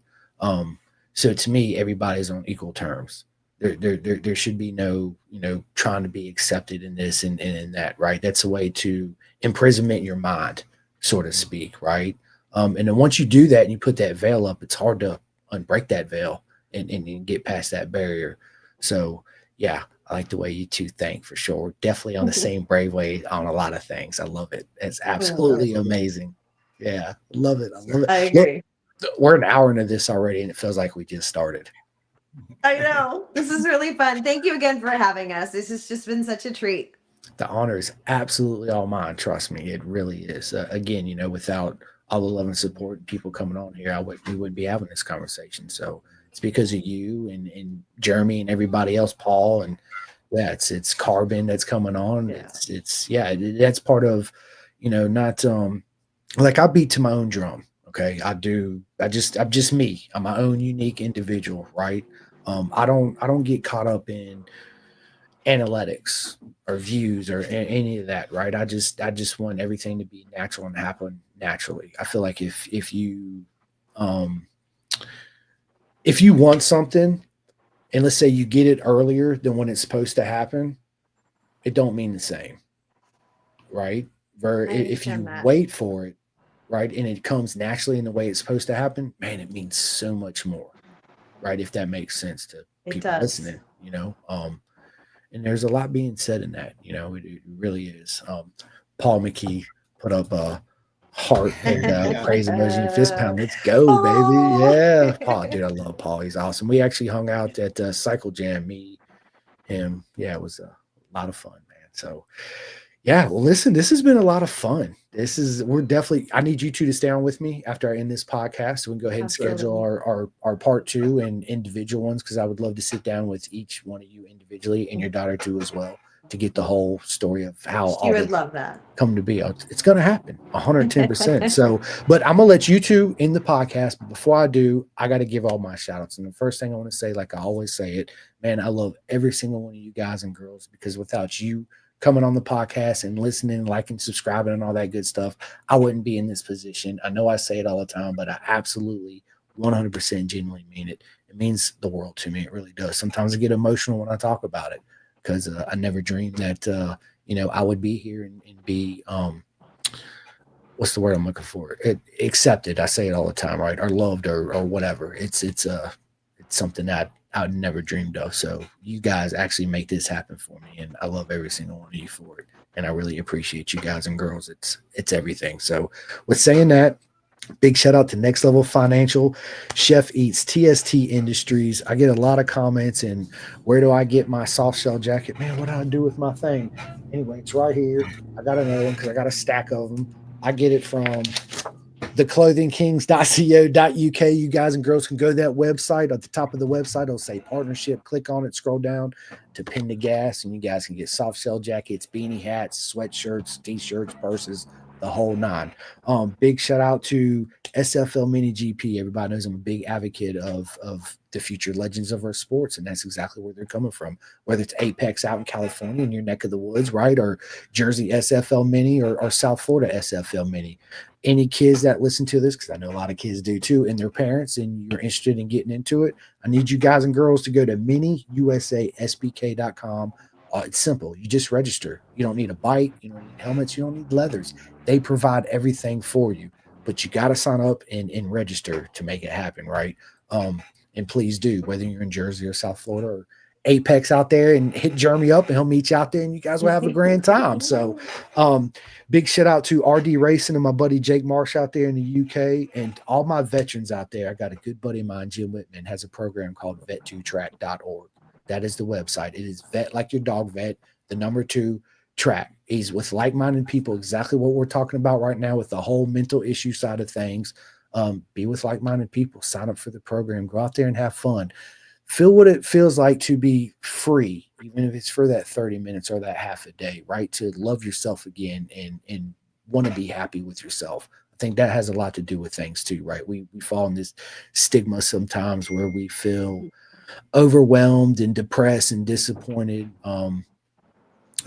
So to me, everybody's on equal terms. There should be no, you know, trying to be accepted in this and in that, right? That's a way to imprisonment your mind, so to speak, right? And then once you do that and you put that veil up, it's hard to unbreak that veil and get past that barrier. So yeah, I like the way you two think for sure. Definitely on the same brave way on a lot of things. I love it. It's absolutely amazing. Yeah, love it. I love it. I agree. Look, we're an hour into this already, and it feels like we just started. I know. This is really fun. Thank you again for having us. This has just been such a treat. The honor is absolutely all mine. Trust me, it really is. Again, you know, without all the love and support, people coming on here, we wouldn't be having this conversation. So it's because of you and Jeremy and everybody else, Paul, and yeah, it's Carbon that's coming on. Yeah. That's part of, you know, not like I beat to my own drum. Okay, I do. I'm just me. I'm my own unique individual, right? I don't get caught up in analytics or views or any of that, right? I just want everything to be natural and happen naturally. I feel like if you want something and let's say you get it earlier than when it's supposed to happen, it don't mean the same, right? If you wait for it, right, and it comes naturally in the way it's supposed to happen, man, it means so much more, right? If that makes sense to people listening, you know. And there's a lot being said in that, you know, it really is. Paul McKee put up a heart and praise emoji and fist pound. Let's go, baby. Yeah. Paul, dude, I love Paul. He's awesome. We actually hung out at Cycle Jam, me, him. Yeah, it was a lot of fun, man. So yeah, well, listen, this has been a lot of fun. I need you two to stay on with me after I end this podcast. So we can go ahead and schedule our part 2 and individual ones, because I would love to sit down with each one of you individually and your daughter too as well, to get the whole story of how all would love that come to be. It's going to happen 110%. So, but I'm going to let you two in the podcast. But before I do, I got to give all my shout outs. And the first thing I want to say, like I always say it, man, I love every single one of you guys and girls, because without you coming on the podcast and listening, liking, subscribing, and all that good stuff, I wouldn't be in this position. I know I say it all the time, but I absolutely 100% genuinely mean it. It means the world to me. It really does. Sometimes I get emotional when I talk about it, because I never dreamed that, you know, I would be here and be, what's the word I'm looking for? Accepted. I say it all the time, right? Or loved or whatever. It's something that I never dreamed of. So you guys actually make this happen for me, and I love every single one of you for it. And I really appreciate you guys and girls. It's everything. So with saying that, big shout out to Next Level Financial, Chef Eats, TST Industries. I get a lot of comments, and where do I get my soft shell jacket? Man, what do I do with my thing? Anyway, it's right here. I got another one because I got a stack of them. I get it from theclothingkings.co.uk. You guys and girls can go to that website. At the top of the website, it'll say partnership. Click on it, scroll down to pin the gas, and you guys can get soft shell jackets, beanie hats, sweatshirts, t-shirts, purses, the whole 9. Big shout out to SFL Mini GP. Everybody knows I'm a big advocate of the future legends of our sports, and that's exactly where they're coming from. Whether it's Apex out in California in your neck of the woods, right, or Jersey SFL Mini, or South Florida SFL Mini. Any kids that listen to this, because I know a lot of kids do too, and their parents, and you're interested in getting into it, I need you guys and girls to go to miniusasbk.com. It's simple. You just register. You don't need a bike. You don't need helmets. You don't need leathers. They provide everything for you, but you got to sign up and register to make it happen, right? And please do, whether you're in Jersey or South Florida or Apex out there and hit Jeremy up and he'll meet you out there and you guys will have a grand time. So big shout out to RD Racing and my buddy Jake Marsh out there in the UK and all my veterans out there. I got a good buddy of mine, Jim Whitman, has a program called vet2track.org. That is the website. It is vet like your dog vet, the number 2 track. He's with like-minded people, exactly what we're talking about right now with the whole mental issue side of things. Be with like-minded people, sign up for the program, go out there and have fun. Feel what it feels like to be free, even if it's for that 30 minutes or that half a day, right? To love yourself again and want to be happy with yourself. I think that has a lot to do with things too, right? We fall in this stigma sometimes where we feel overwhelmed and depressed and disappointed. And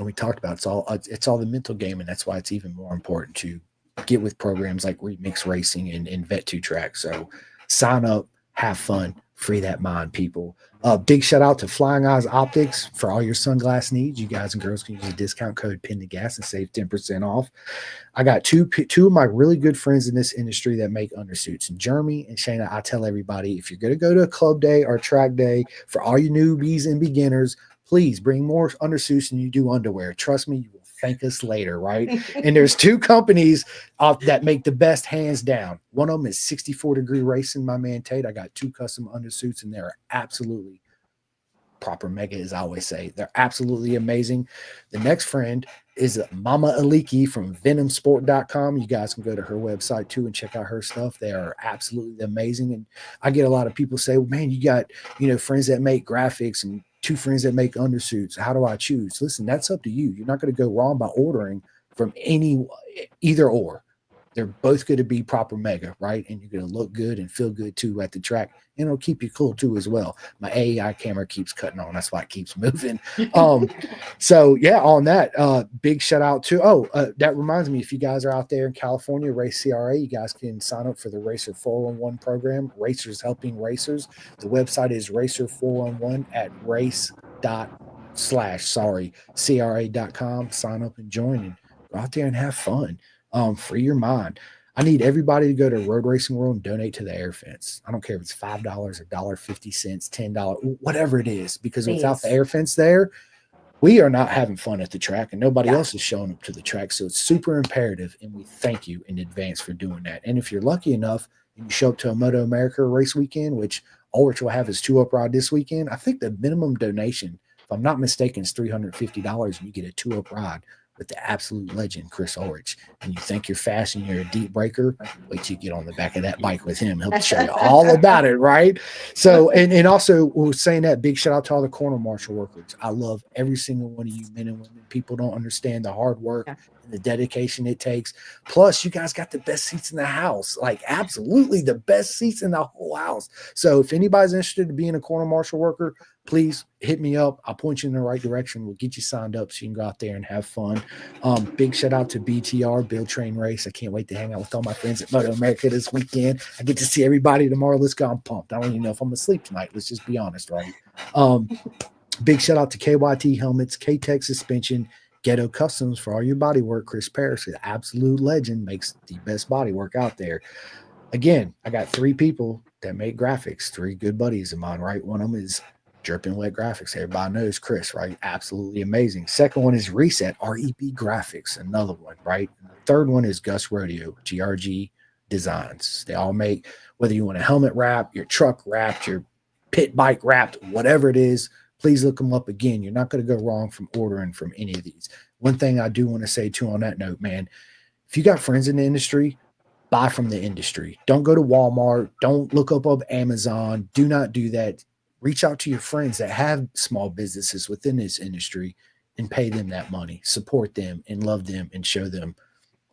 we talked about it's all the mental game, and that's why it's even more important to get with programs like Remix Racing and Vet2Track. So sign up, have fun, free that mind, people. Big shout out to Flying Eyes Optics for all your sunglass needs. You guys and girls can use the discount code Pin the Gas and save 10% off. I got two of my really good friends in this industry that make undersuits. And Jeremy and Shanea, I tell everybody, if you're going to go to a club day or track day, for all you newbies and beginners, please bring more undersuits than you do underwear. Trust me, you will thank us later, right? And there's 2 companies that make the best, hands down. One of them is 64 Degree Racing, my man Tate. I got 2 custom undersuits, and they're absolutely proper mega, as I always say. They're absolutely amazing. The next friend is Mama Aliki from venomsport.com. You guys can go to her website too and check out her stuff. They are absolutely amazing. And I get a lot of people say, well, man, you got, friends that make graphics and 2 friends that make undersuits. How do I choose? Listen, that's up to you. You're not going to go wrong by ordering from either or. They're both going to be proper mega, right? And you're going to look good and feel good too at the track. And it'll keep you cool too as well. My AEI camera keeps cutting on. That's why it keeps moving. So yeah, on that, big shout out to, that reminds me, if you guys are out there in California, Race CRA, you guys can sign up for the Racer 411 program, Racers Helping Racers. The website is Racer411 at race./CRA.com. Sign up and join and go out there and have fun. Free your mind. I need everybody to go to Road Racing World and donate to the air fence. I don't care if it's $5, $1.50, $10, whatever it is, because without the air fence there, we are not having fun at the track and nobody else is showing up to the track. So it's super imperative. And we thank you in advance for doing that. And if you're lucky enough and you show up to a Moto America race weekend, which Ulrich will have his 2-up ride this weekend, I think the minimum donation, if I'm not mistaken, is $350 and you get a 2-up ride with the absolute legend, Chris Ulrich. And you think you're fast and you're a deep breaker, wait till you get on the back of that bike with him. He'll show you all about it, right? So, and also we're saying that, big shout out to all the corner marshal workers. I love every single one of you men and women. People don't understand the hard work and the dedication it takes. Plus, you guys got the best seats in the house, like absolutely the best seats in the whole house. So if anybody's interested in being a corner marshal worker, please hit me up. I'll point you in the right direction. We'll get you signed up so you can go out there and have fun. Big shout out to BTR, Build Train Race. I can't wait to hang out with all my friends at Moto America this weekend. I get to see everybody tomorrow. Let's go. I'm pumped. I don't even know if I'm asleep tonight. Let's just be honest, right? Big shout out to KYT Helmets, K-Tech Suspension, Ghetto Customs for all your body work. Chris Parrish, the absolute legend, makes the best body work out there. Again, I got 3 people that make graphics, 3 good buddies of mine, right? One of them is Dripping Wet Graphics. Everybody knows Chris, right? Absolutely amazing. Second one is Reset, REP Graphics, another one, right? And the third one is Gus Rodeo, GRG Designs. They all make, whether you want a helmet wrap, your truck wrapped, your pit bike wrapped, whatever it is, please look them up. Again, you're not going to go wrong from ordering from any of these. One thing I do want to say too on that note, man, if you got friends in the industry, buy from the industry. Don't go to Walmart. Don't look up Amazon. Do not do that. Reach out to your friends that have small businesses within this industry and pay them that money, support them and love them and show them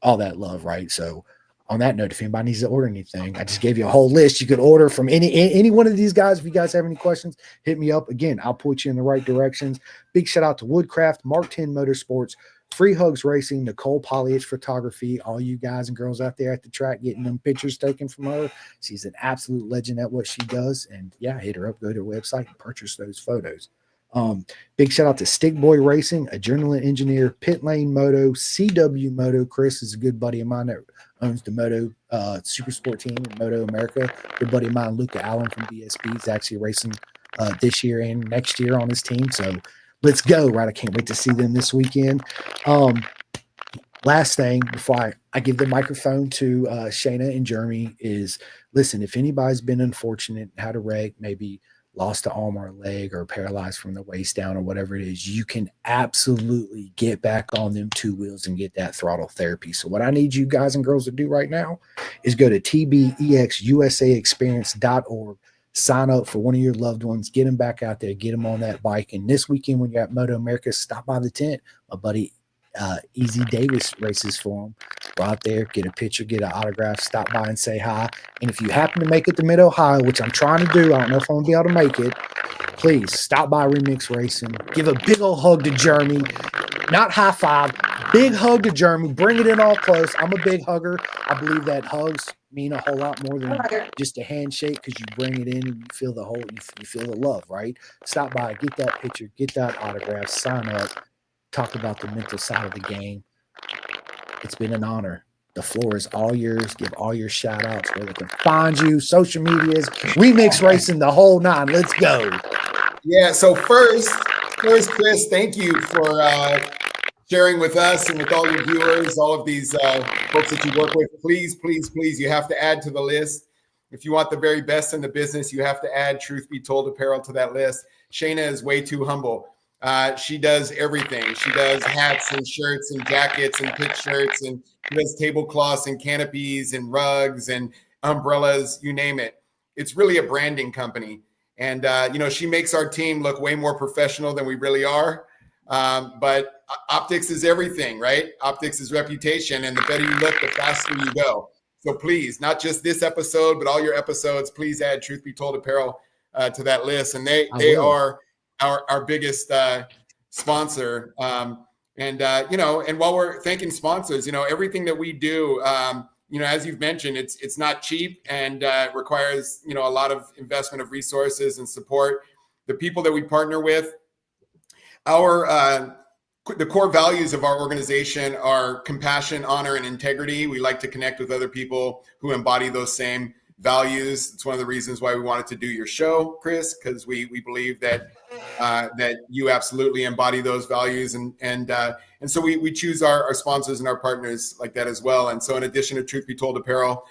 all that love, right? So on that note, if anybody needs to order anything, I just gave you a whole list. You could order from any one of these guys. If you guys have any questions, hit me up. Again, I'll point you in the right directions. Big shout out to Woodcraft, Mark 10 Motorsports, Free Hugs Racing, Nicole Polyich Photography, all you guys and girls out there at the track getting them pictures taken from her. She's an absolute legend at what she does. And yeah, hit her up, go to her website and purchase those photos. Big shout out to Stick Boy Racing, Adrenaline Engineer, Pit Lane Moto, CW Moto. Chris is a good buddy of mine that owns the Moto Super Sport team in Moto America. Good buddy of mine, Luca Allen from BSB, is actually racing this year and next year on his team. So let's go, right? I can't wait to see them this weekend. Last thing before I give the microphone to Shanea and Jeremy is, listen, if anybody's been unfortunate, had a wreck, maybe lost an arm or a leg or paralyzed from the waist down or whatever it is, you can absolutely get back on them 2 wheels and get that throttle therapy. So what I need you guys and girls to do right now is go to tbexusaexperience.org, sign up for one of your loved ones, get them back out there, get them on that bike. And this weekend when you're at Moto America, stop by the tent. My buddy Easy Davis races for him. Go out there, get a picture, get an autograph, stop by and say hi. And if you happen to make it to Mid-Ohio, which I'm trying to do, I don't know if I'm going to be able to make it, please stop by Remix Racing. Give a big old hug to Jeremy. Not high five, big hug to Jeremy. Bring it in all close. I'm a big hugger. I believe that hugs mean a whole lot more than just a handshake because you bring it in and you feel the whole, you feel the love, right? Stop by, get that picture, get that autograph, sign up. Talk about the mental side of the game. It's been an honor. The floor is all yours. Give all your shout outs where they can find you, social medias, Remix Racing, the whole 9. Let's go. Yeah. So first, Chris, thank you for sharing with us and with all your viewers, all of these folks that you work with. Please, you have to add to the list. If you want the very best in the business, you have to add Truth Be Told Apparel to that list. Shanea is way too humble. She does everything. She does hats and shirts and jackets and pitch shirts, and she does tablecloths and canopies and rugs and umbrellas, you name it. It's really a branding company. And, she makes our team look way more professional than we really are. But optics is everything, right? Optics is reputation. And the better you look, the faster you go. So please, not just this episode, but all your episodes, please add Truth Be Told Apparel to that list. And they are our biggest sponsor. And while we're thanking sponsors, everything that we do, as you've mentioned, it's not cheap and requires, a lot of investment of resources and support. The people that we partner with, the core values of our organization are compassion, honor, and integrity. We like to connect with other people who embody those same values. It's one of the reasons why we wanted to do your show, Chris, because we believe that you absolutely embody those values, and so we choose our sponsors and our partners like that as well. And so in addition to Truth Be Told Apparel,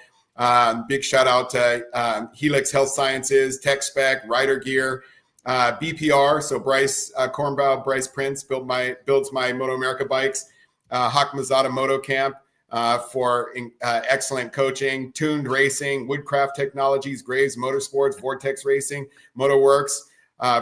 big shout out to Helix Health Sciences, Tech Spec, Rider Gear, BPR. So Bryce Bryce Prince builds my Moto America bikes, Hak Mazada Moto Camp for excellent coaching, Tuned Racing, Woodcraft Technologies, Graves Motorsports, Vortex Racing, MotoWorks.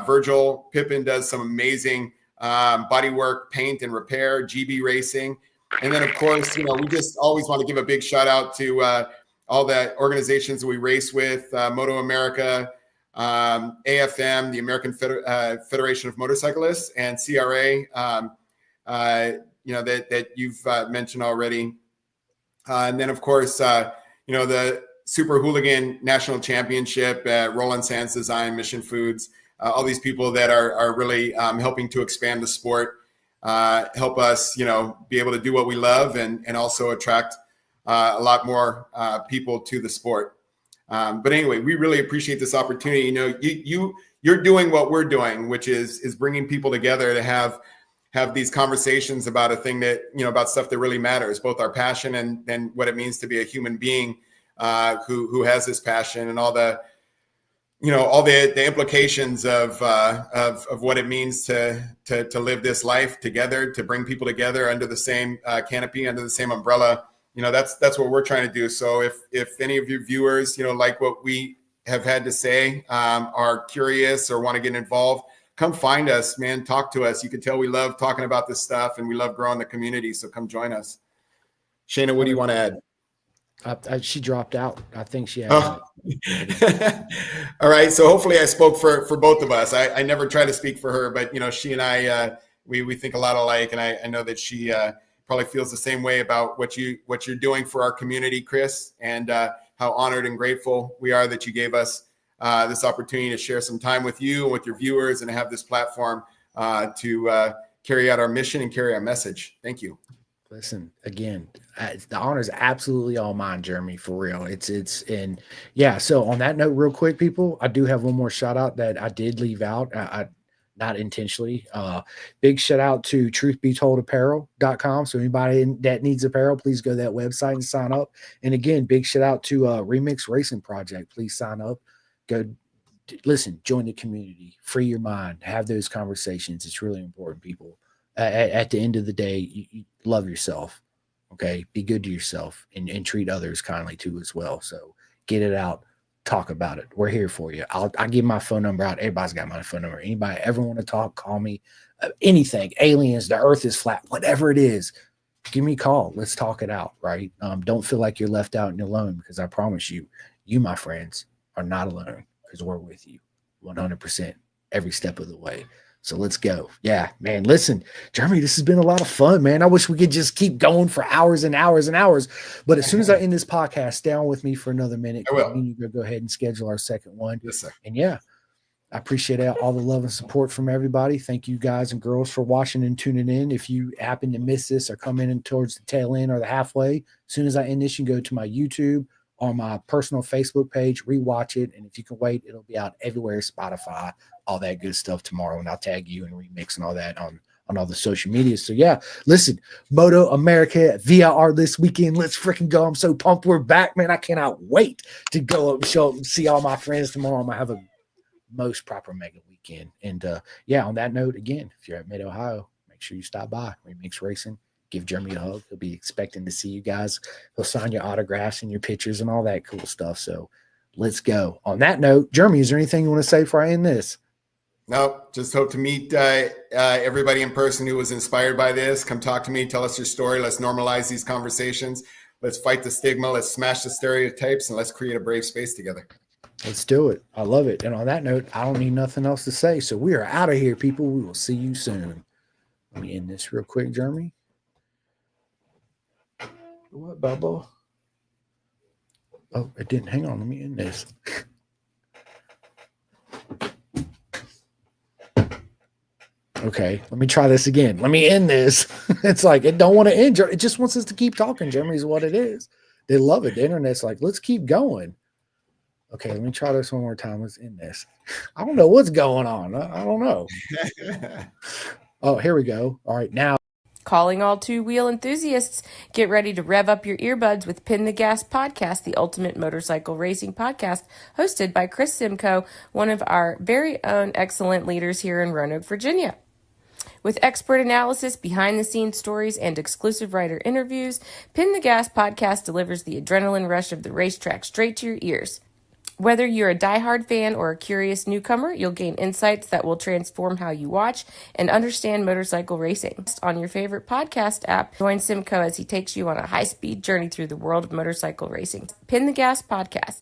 Virgil Pippin does some amazing bodywork, paint, and repair, GB Racing. And then, of course, we just always want to give a big shout out to all the organizations that we race with, Moto America, AFM, the American Federation of Motorcyclists, and CRA, that you've mentioned already. And then, of course, the Super Hooligan National Championship, Roland Sands Design, Mission Foods, all these people that are really helping to expand the sport, help us, be able to do what we love and also attract a lot more people to the sport. But anyway, we really appreciate this opportunity. You're doing what we're doing, which is bringing people together to have these conversations about a thing that, about stuff that really matters, both our passion and what it means to be a human being who has this passion, and all the implications of what it means to live this life together, to bring people together under the same canopy, under the same umbrella. That's what we're trying to do. So if any of your viewers, like what we have had to say, are curious or want to get involved, come find us, man. Talk to us. You can tell we love talking about this stuff and we love growing the community. So come join us. Shanea, what do you want to add? She dropped out. I think she had. Oh. All right. So hopefully I spoke for both of us. I never try to speak for her, but she and I, we think a lot alike, and I know that she probably feels the same way about what you're doing for our community, Chris, and how honored and grateful we are that you gave us this opportunity to share some time with you and with your viewers, and have this platform to carry out our mission and carry our message. Thank you. Listen, again, the honor is absolutely all mine, Jeremy, for real. And yeah. So on that note, real quick, people, I do have one more shout out that I did leave out. I not intentionally. Big shout out to truthbetolapparel.com. So anybody that needs apparel, please go to that website and sign up. And again, big shout out to Remix Racing Project. Please sign up. Go listen, join the community, free your mind, have those conversations. It's really important, people. At the end of the day, you love yourself. Okay. Be good to yourself and treat others kindly too as well. So get it out, talk about it. We're here for you. I'll give my phone number out. Everybody's got my phone number. Anybody ever want to talk, call me. Anything, aliens, the earth is flat, whatever it is, give me a call. Let's talk it out. Right. Don't feel like you're left out and alone, because I promise you, my friends, are not alone, because we're with you 100% every step of the way. So let's go. Yeah, man. Listen, Jeremy, this has been a lot of fun, man. I wish we could just keep going for hours and hours and hours. But as soon as I end this podcast, stay on with me for another minute. I will. You go ahead and schedule our second one. Yes, sir. And yeah, I appreciate all the love and support from everybody. Thank you guys and girls for watching and tuning in. If you happen to miss this or come in towards the tail end or the halfway, as soon as I end this, you can go to my YouTube or my personal Facebook page, rewatch it. And if you can wait, it'll be out everywhere, Spotify, all that good stuff tomorrow. And I'll tag you and remix and all that on all the social media. So yeah, listen, Moto America VIR this weekend. Let's freaking go. I'm so pumped. We're back, man. I cannot wait to go up and show up and see all my friends tomorrow. I'm going to have a most proper mega weekend. And yeah, on that note, again, if you're at Mid Ohio, make sure you stop by Remix Racing. Give Jeremy a hug. He'll be expecting to see you guys. He'll sign your autographs and your pictures and all that cool stuff. So let's go. On that note, Jeremy, is there anything you want to say before I end this? No, just hope to meet everybody in person who was inspired by this. Come talk to me. Tell us your story. Let's normalize these conversations. Let's fight the stigma. Let's smash the stereotypes, and let's create a brave space together. Let's do it. I love it. And on that note, I don't need nothing else to say. So we are out of here, people. We will see you soon. Let me end this real quick, Jeremy. What, Bubba? Oh, it didn't. Hang on. Let me end this. Okay, let me try this again. Let me end this. It's like, it don't want to end. It just wants us to keep talking. Jeremy is what it is. They love it. The internet's like, let's keep going. Okay, let me try this one more time. Let's end this. I don't know what's going on. I don't know. Oh, here we go. All right, now. Calling all two-wheel enthusiasts, get ready to rev up your earbuds with Pin the Gas Podcast, the ultimate motorcycle racing podcast, hosted by Chris Simcoe, one of our very own excellent leaders here in Roanoke, Virginia. With expert analysis, behind-the-scenes stories, and exclusive writer interviews, Pin the Gas Podcast delivers the adrenaline rush of the racetrack straight to your ears. Whether you're a diehard fan or a curious newcomer, you'll gain insights that will transform how you watch and understand motorcycle racing. On your favorite podcast app, join Simcoe as he takes you on a high-speed journey through the world of motorcycle racing. Pin the Gas Podcast.